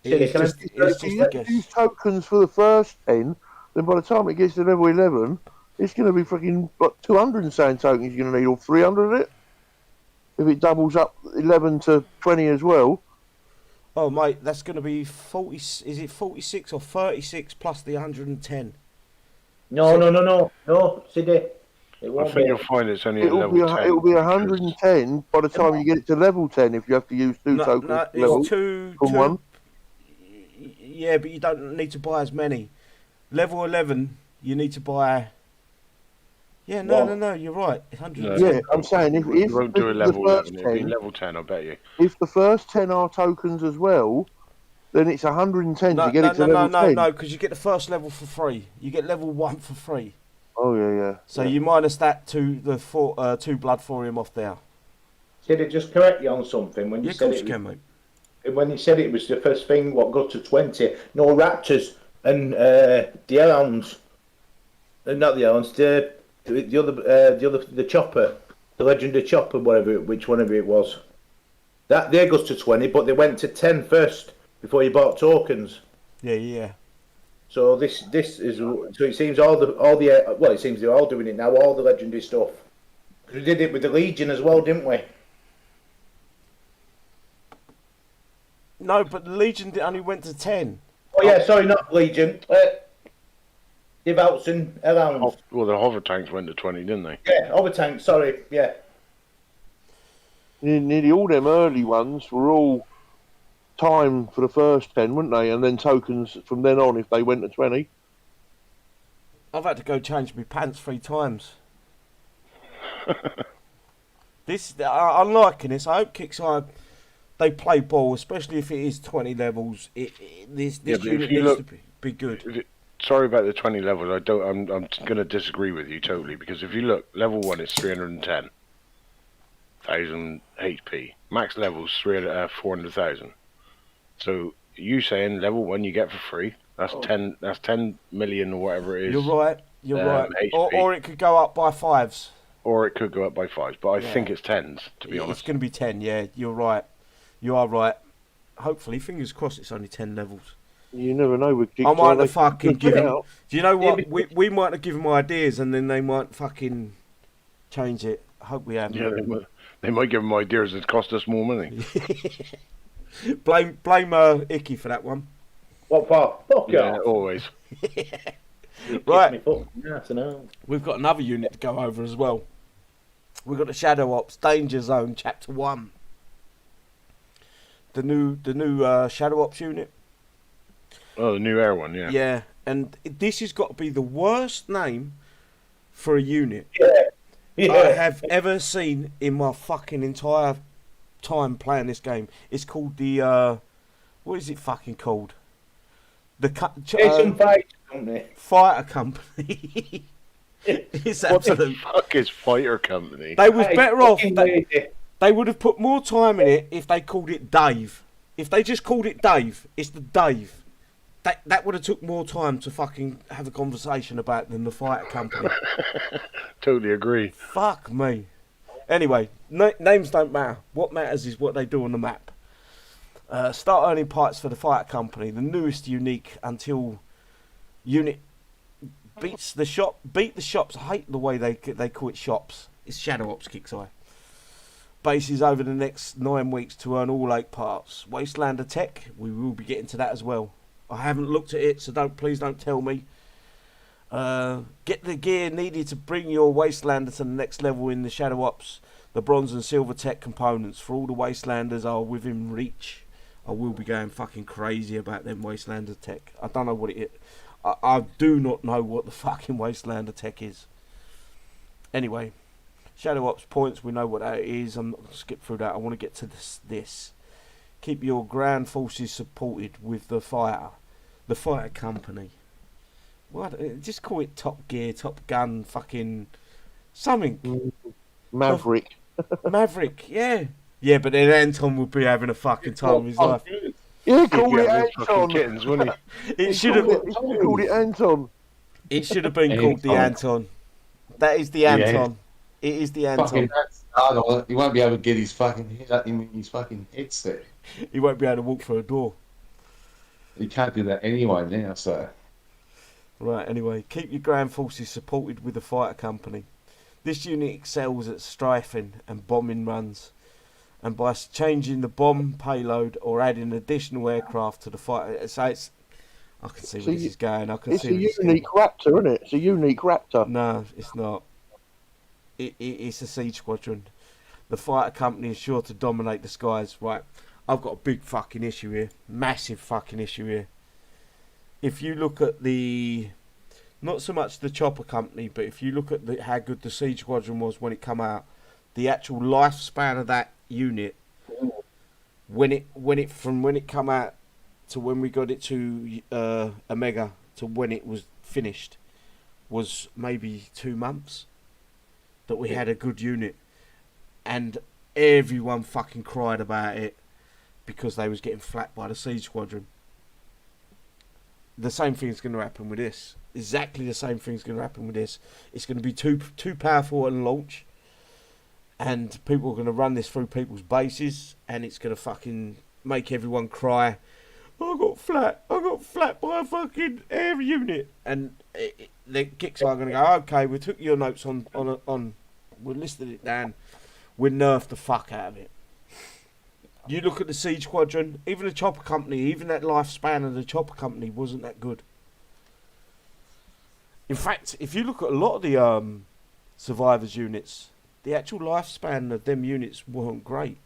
It's just a guess. Use tokens for the first 10, then by the time it gets to level 11, it's going to be fucking like 200 and something tokens you're going to need, or 300 of it. If it doubles up 11 to 20 as well. Oh, mate, that's going to be 40. Is it 46 or 36 plus the 110? No, Sidney. I think you'll find it's only at level 10. It'll be 110 by the time you get it to level 10 if you have to use 2 tokens. No, level it's two. One. Yeah, but you don't need to buy as many. Level 11, you need to buy. Yeah, no, you're right. 100. Yeah, I'm saying if You won't do a level 11, it'll be 10, level 10, I bet you. if the first 10 are tokens as well, then it's 110 to get it to level 10. No, because you get the first level for free. You get level 1 for free. Oh, yeah. So you minus that to the 2 blood thorium off there. Did it just correct you on something when you Yeah, of said course it? you can, mate. When you said it was the first thing, what got to 20? No, Raptors and the Hellhounds, not the Hellhounds, the Chopper, the Legendary Chopper, whichever it was. That there goes to 20, but they went to 10 first before you bought tokens. Yeah. So this is so it seems it seems they're all doing it now, all the legendary stuff. We did it with the Legion as well, didn't we? No, but the Legion only went to 10. Oh yeah, sorry, not Legion. Devouts and Hellhounds. Well, the hover tanks went to 20, didn't they? Yeah, Overtank, sorry, yeah. Nearly all them early ones were all time for the first 10, weren't they? And then tokens from then on if they went to 20. I've had to go change my pants 3 times. I'm liking this. I hope Kixeye, they play ball, especially if it is 20 levels. This unit needs to be good. Sorry about the 20 levels. I'm going to disagree with you totally, because if you look, level 1 is 310,000 HP. Max level's 400,000. So you saying level 1 you get for free? That's 10. That's 10 million or whatever it is. You're right. Right. HP. Or it could go up by 5s. Or it could go up by 5s. But I think it's 10s, to be honest. It's going to be 10. Yeah, you're right. You are right. Hopefully, fingers crossed, it's only 10 levels. You never know with Kixeye. I might have fucking given. out. Do you know what? We might have given them ideas, and then they might fucking change it. I hope we haven't. Yeah, they might give them ideas that cost us more money. blame Icky for that one. What for? Fuck Yeah, off. always. Right. Me foot. Yeah, I know. We've got another unit to go over as well. We've got the Shadow Ops Danger Zone Chapter 1. The new Shadow Ops unit. Oh, the new air one, yeah. Yeah, and this has got to be the worst name for a unit Yeah. I have ever seen in my fucking entire time playing this game. It's called the what is it fucking called? The Jason Fight Company. Fighter Company. It's absolute. Fuck is Fighter Company. They was better off. Fucking lazy. They would have put more time in it if they called it Dave. If they just called it Dave, it's the Dave. That would have took more time to fucking have a conversation about than the Fighter Company. Totally agree. Fuck me. Anyway, names don't matter. What matters is what they do on the map. Start earning parts for the Fighter Company, the newest unique until unit beats the shop. Beat the shops. I hate the way they call it shops. It's Shadow Ops Kixeye. Bases over the next 9 weeks to earn all 8 parts. Wastelander tech. We will be getting to that as well. I haven't looked at it, so please don't tell me. Get the gear needed to bring your Wastelander to the next level in the Shadow Ops. The bronze and silver tech components for all the Wastelanders are within reach. I will be going fucking crazy about them Wastelander tech. I don't know what it is. I do not know what the fucking Wastelander tech is. Anyway, Shadow Ops points, we know what that is. I'm not going to skip through that. I want to get to this. Keep your ground forces supported with the Fighter Company. What? Just call it Top Gear, Top Gun, fucking something. Maverick. Maverick, yeah. Yeah, but then Anton would be having a fucking time of his life. Yeah, call it Yeah, fucking Anton. kittens, wouldn't he? It should have. Called it Anton. It should have been called the Anton. That is the Anton. It is the Anton. Fucking he won't be able to get his fucking head in his fucking headset. He won't be able to walk through a door. He can't do that anyway now, so. Right, anyway, keep your ground forces supported with the Fighter Company. This unit excels at strafing and bombing runs, and by changing the bomb payload or adding additional aircraft to the fighter. So it's, I can see where this is going. I can It's see a where this is unique Raptor, isn't it? It's a unique Raptor. going. No, it's not. It's a siege squadron. The Fighter Company is sure to dominate the skies. Right, I've got a big fucking issue here. Massive fucking issue here. If you look at not so much the Chopper Company, but if you look at how good the Siege Squadron was when it come out, the actual lifespan of that unit, when it come out to when we got it to Omega to when it was finished, was maybe 2 months that we had a good unit, and everyone fucking cried about it because they was getting flapped by the Siege Squadron. The same thing's going to happen with this. Exactly the same thing's going to happen with this. It's going to be too powerful at launch, and people are going to run this through people's bases, and it's going to fucking make everyone cry. I got flat by a fucking air unit, and the Kixeye are going to go, okay, we took your notes on, we listed it down, we nerfed the fuck out of it. You look at the Siege Squadron, even the Chopper Company, even that lifespan of the Chopper Company wasn't that good. In fact, if you look at a lot of the survivors units, the actual lifespan of them units weren't great.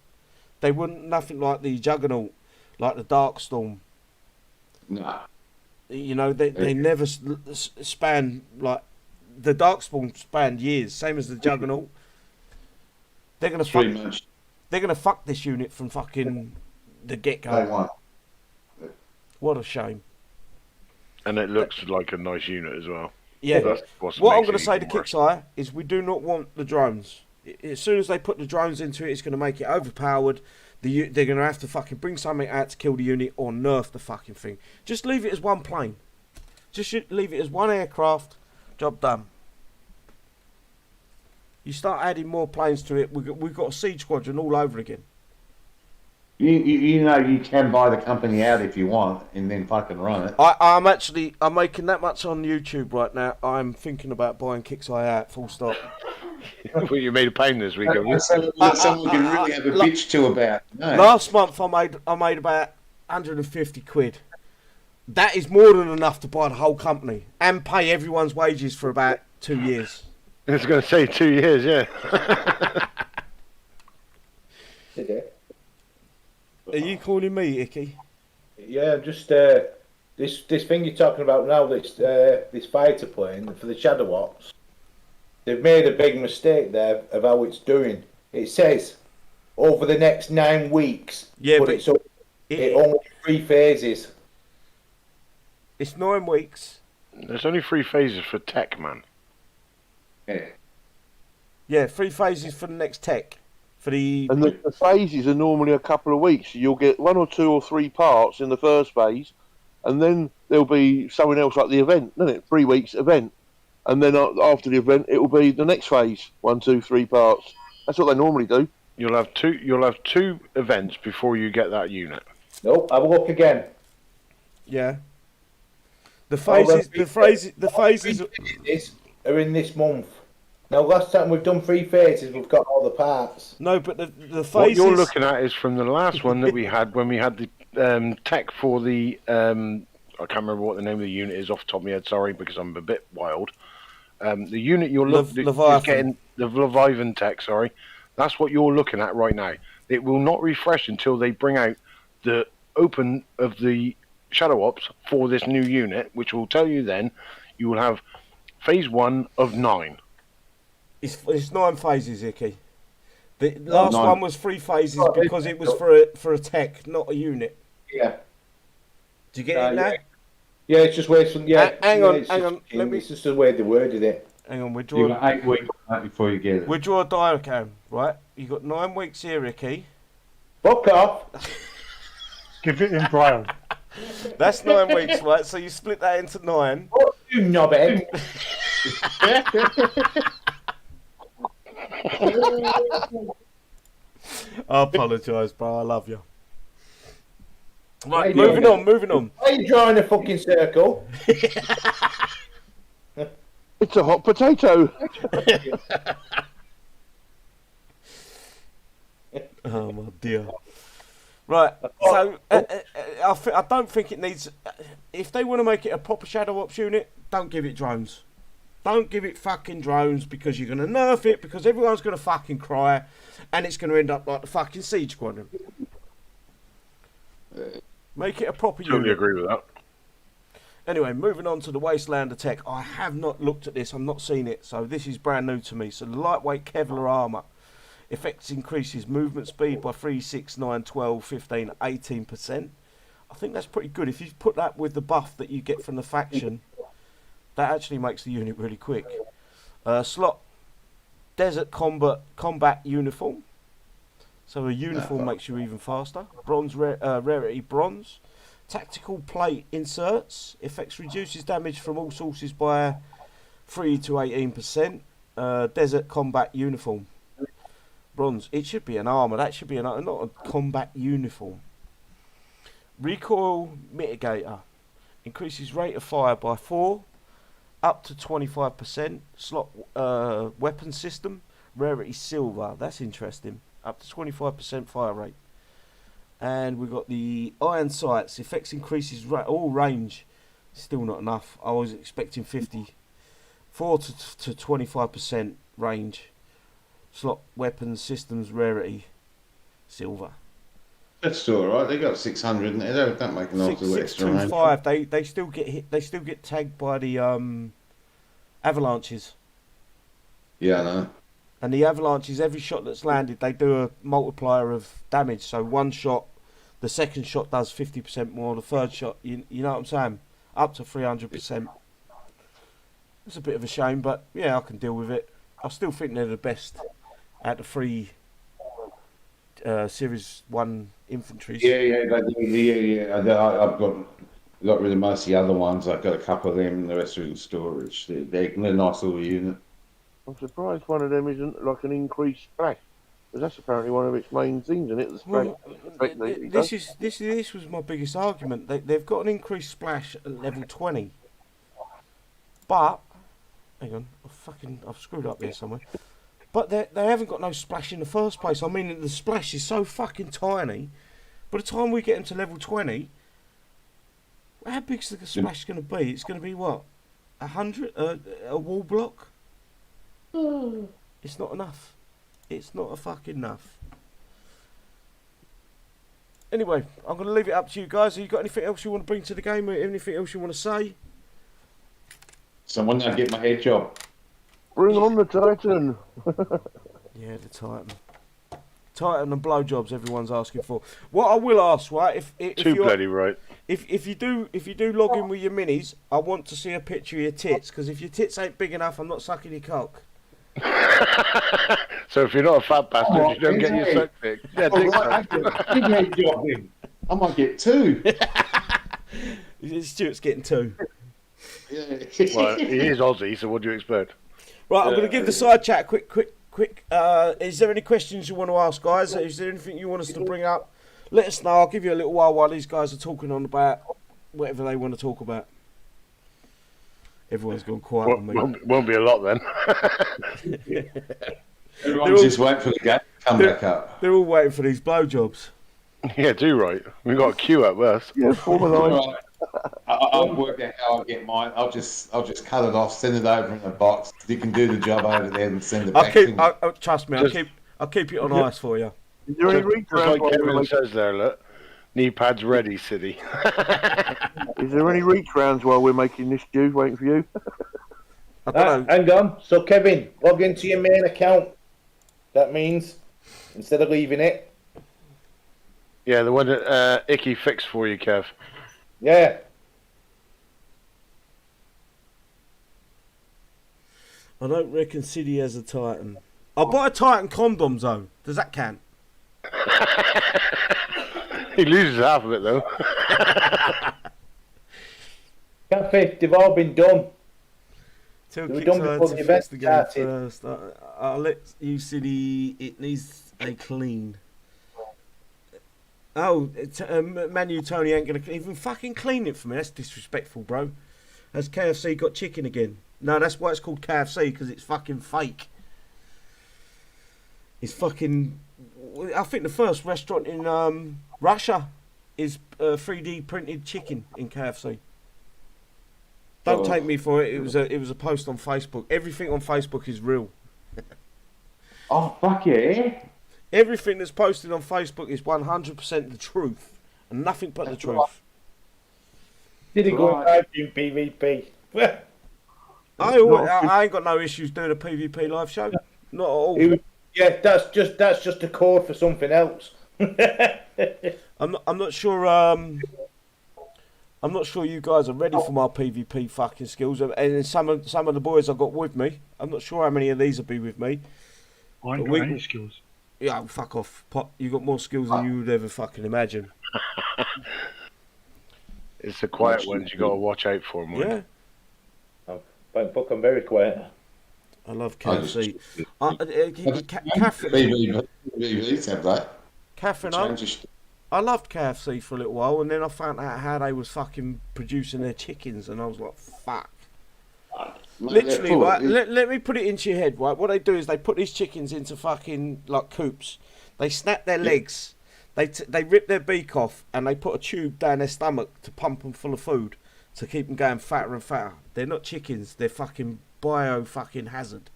They weren't nothing like the Juggernaut, like the Darkstorm. Nah. You know, they never span, like the Darkstorm spanned years, same as the Juggernaut. They're gonna fuck. They're gonna fuck this unit from fucking the get They go. won't. What a shame. And it looks like a nice unit as well. Yeah. That's what What I'm makes going it to say to even worse. Kixeye is we do not want the drones. As soon as they put the drones into it, it's going to make it overpowered. They're going to have to fucking bring something out to kill the unit or nerf the fucking thing. Just leave it as one plane. Just leave it as one aircraft. Job done. You start adding more planes to it, we've got a Siege Squadron all over again. You know you can buy the company out if you want and then fucking run it. I'm making that much on YouTube right now. I'm thinking about buying Kixeye out, full stop. Well, you made a pain this week, haven't you? That's something we can really have a bitch to about. No. Last month I made about 150 quid. That is more than enough to buy the whole company and pay everyone's wages for about 2 years. I was going to say 2 years, yeah. Are you calling me, Icky? Yeah, just this thing you're talking about now. This fighter plane for the Shadow Ops. They've made a big mistake there of how it's doing. It says over the next 9 weeks. Yeah, but it only 3 phases. It's 9 weeks. There's only 3 phases for tech, man. Yeah. Yeah, 3 phases for the next tech. And the phases are normally a couple of weeks. You'll get 1 or 2 or 3 parts in the first phase, and then there'll be something else like the event, isn't it? 3 weeks event, and then after the event, it will be the next phase. 1, 2, 3 parts. That's what they normally do. You'll have two events before you get that unit. Nope, have a look again. Yeah. The phases are in this month. Now, last time we've done 3 phases, we've got all the parts. No, but the phases... What you're looking at is from the last one that we had when we had the tech for the... I can't remember what the name of the unit is off the top of my head, sorry, because I'm a bit wild. The unit you're looking at, getting the Leviathan tech, sorry, that's what you're looking at right now. It will not refresh until they bring out the open of the Shadow Ops for this new unit, which will tell you then you will have phase 1 of 9. It's 9 phases, Icky. The last one was 3 phases because it was for a tech, not a unit. Yeah. Do you get it now? Yeah, it's just wait. Hang on. It's just the way they worded it. Hang on, we're drawing. You've got 8 weeks before you get it. We draw a diagram, right? You got 9 weeks here, Icky. Fuck off. Give it in braille. That's 9 weeks, right? So you split that into 9. Oh, you knobhead. I apologise, bro. I love you. Right, moving on. Why are you drawing a fucking circle? It's a hot potato. Oh my dear. Right, so I don't think it needs. If they want to make it a proper Shadow Ops unit, don't give it drones. Don't give it fucking drones because you're going to nerf it because everyone's going to fucking cry and it's going to end up like the fucking Siege Squadron. Make it a proper unit. Totally agree with that. Anyway, moving on to the Wastelander tech. I have not looked at this. I've not seen it. So this is brand new to me. So the lightweight Kevlar armour. Effects increases movement speed by 3, 6, 9, 12, 15, 18%. I think that's pretty good. If you put that with the buff that you get from the faction, that actually makes the unit really quick. Slot Desert Combat Uniform. So a uniform makes you even faster. Bronze rarity bronze. Tactical plate inserts. Effects reduces damage from all sources by 3 to 18%. Desert Combat Uniform. Bronze. It should be an armour. That should be not a combat uniform. Recoil mitigator. Increases rate of fire by 4 up to 25%. Slot weapon system. Rarity silver. That's interesting. Up to 25% fire rate. And we've got the iron sights. Effects increases all range. Still not enough. I was expecting 50. 4 to 25% range. Slot weapons systems rarity silver. That's still alright. They got 600 and they don't make an awful extra range. 625. They still get hit. They still get tagged by the avalanches. Yeah, I know. And the avalanches, every shot that's landed, they do a multiplier of damage. So one shot, the second shot does 50% more. The third shot, you know what I'm saying? Up to 300%. It's a bit of a shame, but yeah, I can deal with it. I still think they're the best out of 3 Series 1 infantries. Yeah. I've got rid of most of the other ones. I've got a couple of them and the rest are in storage. They're a nice little unit. I'm surprised one of them isn't like an increased splash, because that's apparently one of its main things, isn't it? The splash. This was my biggest argument. They've got an increased splash at level 20, but hang on, I've screwed up here somewhere. But they haven't got no splash in the first place. I mean, the splash is so fucking tiny. By the time we get them to level 20, how big's the splash going to be? It's going to be what? 100? A wall block? It's not enough. It's not a fucking enough. Anyway, I'm going to leave it up to you guys. Have you got anything else you want to bring to the game? Or anything else you want to say? Someone now get my head job. Bring on the Titan. Yeah, the Titan. Titan and blowjobs everyone's asking for. What I will ask, right? If Too you're, bloody right. If you do log in with your minis, I want to see a picture of your tits, because if your tits ain't big enough, I'm not sucking your cock. So if you're not a fat bastard, you don't get your suck dick. Yeah, dick suck. Big head job then. I might get 2. Stuart's getting 2. Yeah. Well, he is Aussie, so what do you expect? Right, I'm going to give the side chat a quick. Is there any questions you want to ask, guys? Is there anything you want us to bring up? Let us know. I'll give you a little while these guys are talking on about whatever they want to talk about. Everyone's gone quiet on me. Won't be a lot then. Everyone's just waiting for the game to come back up. They're all waiting for these blowjobs. Yeah, do right. We've got a queue at worst. Yeah, formalised. I'll work out how I get mine. I'll just cut it off, send it over in a box. You can do the job over there and send it back. Trust me. I'll keep it on ice for you. Is there any Just like Kevin says there, look. Knee pads ready, City. Is there any reach rounds while we're making this stew waiting for you? I don't know. Hang on. So, Kevin, log into your main account. That means, instead of leaving it. Yeah, the one that Icky fixed for you, Kev. Yeah. I don't reckon City has a Titan. I bought a Titan condom, though. Does that count? He loses half of it, though. Cafe, they've all been done. Tell They were done Kixeye before to the fix event the game started. first. I'll let you City. It needs a clean. Oh, Manu Tony ain't going to even fucking clean it for me. That's disrespectful, bro. Has KFC got chicken again? No, that's why it's called KFC, because it's fucking fake. It's fucking... I think the first restaurant in Russia is 3D printed chicken in KFC. Don't take me for it. It was a post on Facebook. Everything on Facebook is real. Oh, fuck yeah. Everything that's posted on Facebook is 100% the truth, and nothing but the truth. Did it go live in PvP? I ain't got no issues doing a PvP live show. Not at all. Yeah, that's just a code for something else. I'm not sure. I'm not sure you guys are ready for my PvP fucking skills. And some of the boys I got with me, I'm not sure how many of these will be with me. I ain't got any skills. Yeah, fuck off. Pop, you got more skills than you would ever fucking imagine. It's the quiet ones you got to watch out for, man. Yeah. I'm very quiet. I love KFC. Catherine, I loved KFC for a little while, and then I found out how they was fucking producing their chickens, and I was like, fuck. Literally, right? Let me put it into your head, right? What they do is they put these chickens into fucking like coops. They snap their legs. They rip their beak off, and they put a tube down their stomach to pump them full of food to keep them going fatter and fatter. They're not chickens. They're fucking fucking hazard.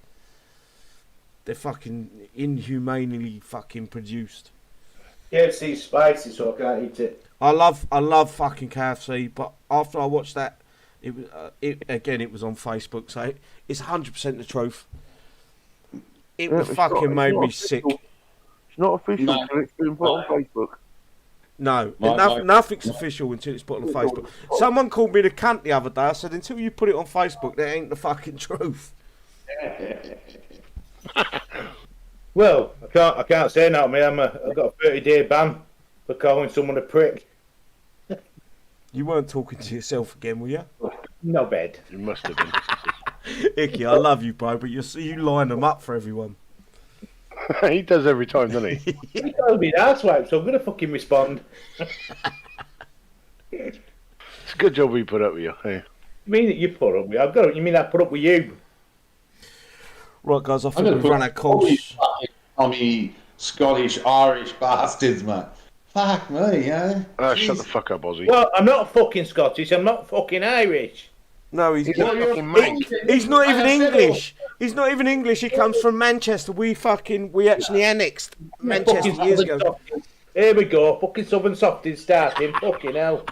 They're fucking inhumanely fucking produced. KFC's spicy, so I can't eat it. I love fucking KFC, but after I watched that, it was on Facebook, so it's 100% the truth. It was fucking made me sick. It's not official until it's been put on Facebook. No, nothing's official until it's put on Facebook. Someone called me the cunt the other day. I said, until you put it on Facebook, that ain't the fucking truth. Well, I can't say that, mate. I've got a 30-day ban for calling someone a prick. You weren't talking to yourself again, were you? No bed. You must have been. Icky, I love you, bro, but you line them up for everyone. He does every time, doesn't he? He told me that's right, so I'm gonna fucking respond. It's a good job we put up with you. Hey. You mean that you put up with? You mean I put up with you? Right, guys, I I'm think gonna we've put run our course. Tommy, Scottish, Irish bastards, man. Fuck me, yeah. Shut the fuck up, Ozzy. Well, I'm not fucking Scottish. I'm not fucking Irish. No, he's He's a fucking he- mank. he's not even I said English. He's not even English. He comes from Manchester. We actually annexed Manchester Fucking years Southern ago. Softies. Here we go. Fucking Southern Softies starting. Fucking hell.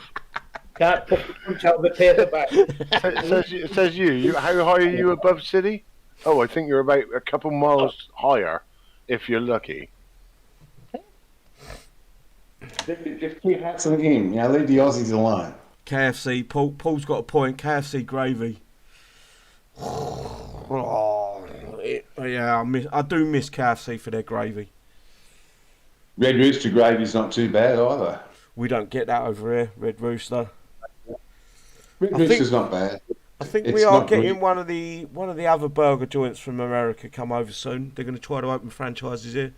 Can't fucking punch out of the paper bag. It says you. How high are you above city? Oh, I think you're about a couple miles higher, if you're lucky. Just keep hassling him. You know, leave the Aussies alone. KFC. Paul's got a point. KFC gravy. I do miss KFC for their gravy. Red Rooster gravy's not too bad either. We don't get that over here, Red Rooster. Red I Rooster's think- not bad. I think It's we are not getting really- one of the other burger joints from America come over soon. They're going to try to open franchises here.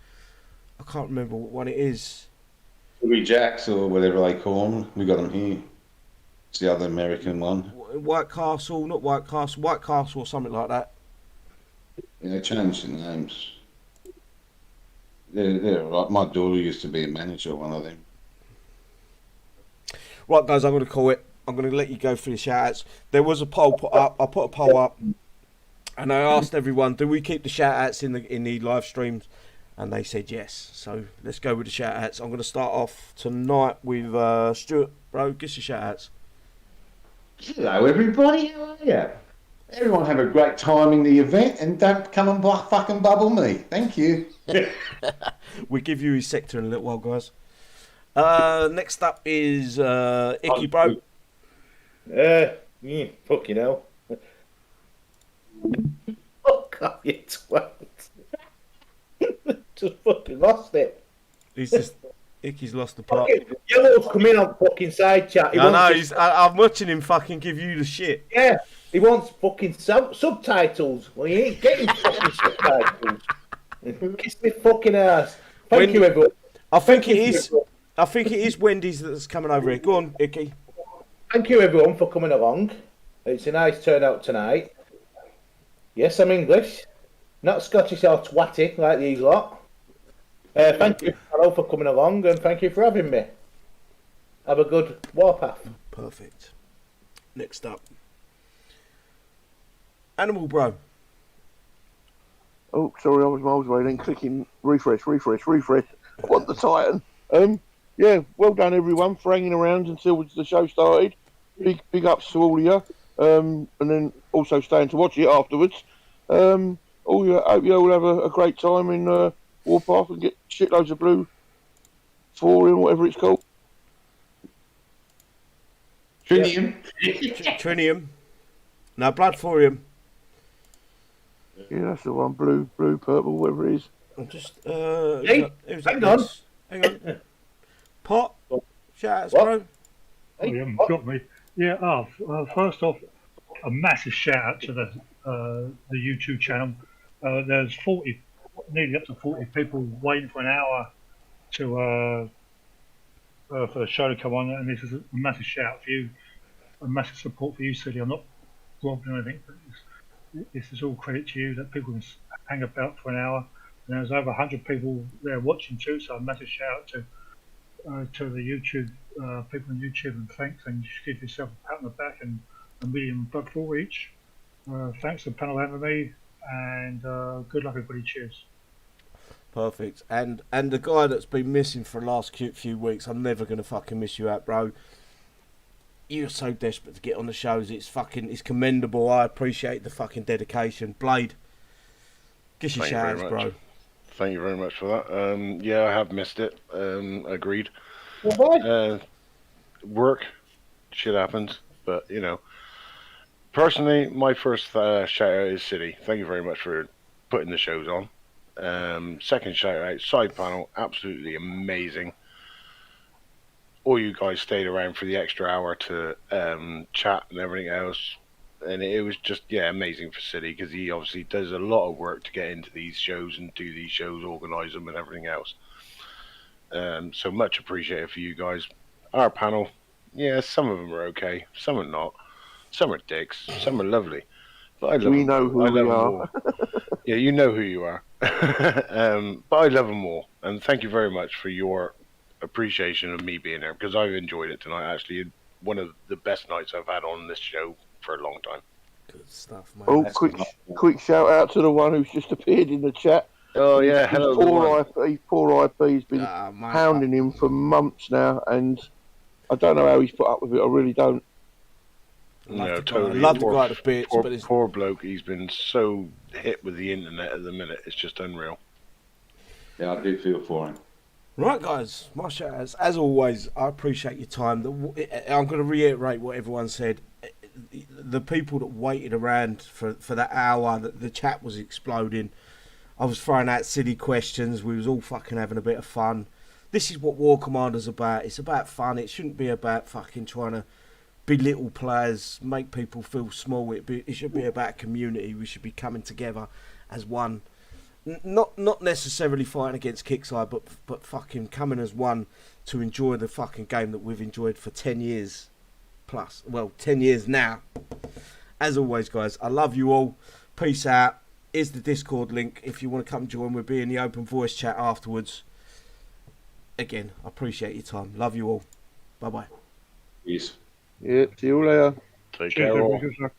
I can't remember what one it is. Louis Jacks or whatever they call them. We got them here. It's the other American one. White Castle, not White Castle, White Castle or something like that. Yeah, they changed the names. They're right. My daughter used to be a manager of one of them. Right, guys, I'm going to call it. I'm going to let you go through the shout-outs. There was a poll put up. I put a poll up, and I asked everyone, do we keep the shout-outs in the live streams? And they said yes. So let's go with the shout-outs. I'm going to start off tonight with Stuart. Bro, give us your shout-outs. Hello, everybody. How are you? Everyone have a great time in the event, and don't come and fucking bubble me. Thank you. We'll give you his sector in a little while, guys. Next up is Icky, bro. Fucking hell. Fuck off, you twat. Just fucking lost it. Icky's lost the plot. Fucking Yellow's come in on fucking side chat. I'm watching him fucking give you the shit. Yeah, he wants fucking subtitles. Well, he ain't getting fucking subtitles. Kiss me fucking ass. Thank you, everyone. I think it is Wendy's that's coming over here. Go on, Icky. Thank you, everyone, for coming along. It's a nice turnout tonight. Yes, I'm English. Not Scottish or twatty like these lot. Thank you, Carol, for coming along, and thank you for having me. Have a good Warpath. Perfect. Next up. Animal, bro. Oh, sorry, I was miles away. Then clicking refresh. Want the Titan? Yeah, well done everyone for hanging around until the show started. Big ups to all of you. And then also staying to watch it afterwards. Hope you all have a great time in Warpath and get shitloads of blue thorium, whatever it's called. Trinium. Trinium. No, blood thorium. Yeah, that's the one. Blue, purple, whatever it is. I'm just. Hey, who's hang up on. next? Hang on. Pot. Shout outs, What? bro. Oh, you haven't got me. Yeah, first off, a massive shout out to the YouTube channel. There's nearly up to 40 people waiting for an hour to for the show to come on, and this is a massive shout out for you, a massive support for you, Silly. I'm not robbed or anything, but this is all credit to you that people can hang about for an hour. And there's over 100 people there watching too, so a massive shout out to the YouTube people on YouTube, and thanks, and just give yourself a pat on the back and a million bucks for each. Thanks to the panel having me, and good luck everybody. Cheers. Perfect. And the guy that's been missing for the last few weeks, I'm never gonna fucking miss you out, bro. You're so desperate to get on the shows. It's commendable. I appreciate the fucking dedication. Blade, give your Thank you shout very outs, much. bro. Thank you very much for that. Yeah, I have missed it. Agreed. Well, why? Work, shit happens, but you know. Personally, my first shout out is City. Thank you very much for putting the shows on. Second shout out, side panel, absolutely amazing. All you guys stayed around for the extra hour to chat and everything else, and it was just amazing for City, because he obviously does a lot of work to get into these shows and do these shows, organise them and everything else. So much appreciated for you guys. Our panel, some of them are okay, some are not. Some are dicks, some are lovely. But I love We them. know who I love we them are. all. Yeah, you know who you are. But I love them all, and thank you very much for your appreciation of me being there, because I've enjoyed it tonight. Actually, one of the best nights I've had on this show for a long time. Good stuff, mate. Oh, That's quick shout out to the one who's just appeared in the chat. Oh yeah, hello. Poor IP's been Mate, hounding him for months now, and I don't know how he's put up with it. I really don't. No, I totally. love the guy to bits, poor, but it's poor bloke. He's been so hit with the internet at the minute. It's just unreal. Yeah, I do feel for him. right, guys. My shout outs. As always, I appreciate your time. I'm going to reiterate what everyone said. The people that waited around for that hour, the chat was exploding. I was throwing out silly questions. We was all fucking having a bit of fun. This is what War Commander's about. It's about fun. It shouldn't be about fucking trying to belittle players, make people feel small. It should be about community. We should be coming together as one. Not necessarily fighting against Kixeye, but fucking coming as one to enjoy the fucking game that we've enjoyed for 10 years plus. Well, 10 years now. As always, guys, I love you all. Peace out. Here's the Discord link if you want to come join. We'll be in the open voice chat afterwards. Again, I appreciate your time. Love you all. Bye bye. Yes. Yeah, see you later. Take Cheers, care, all. everybody. Good luck.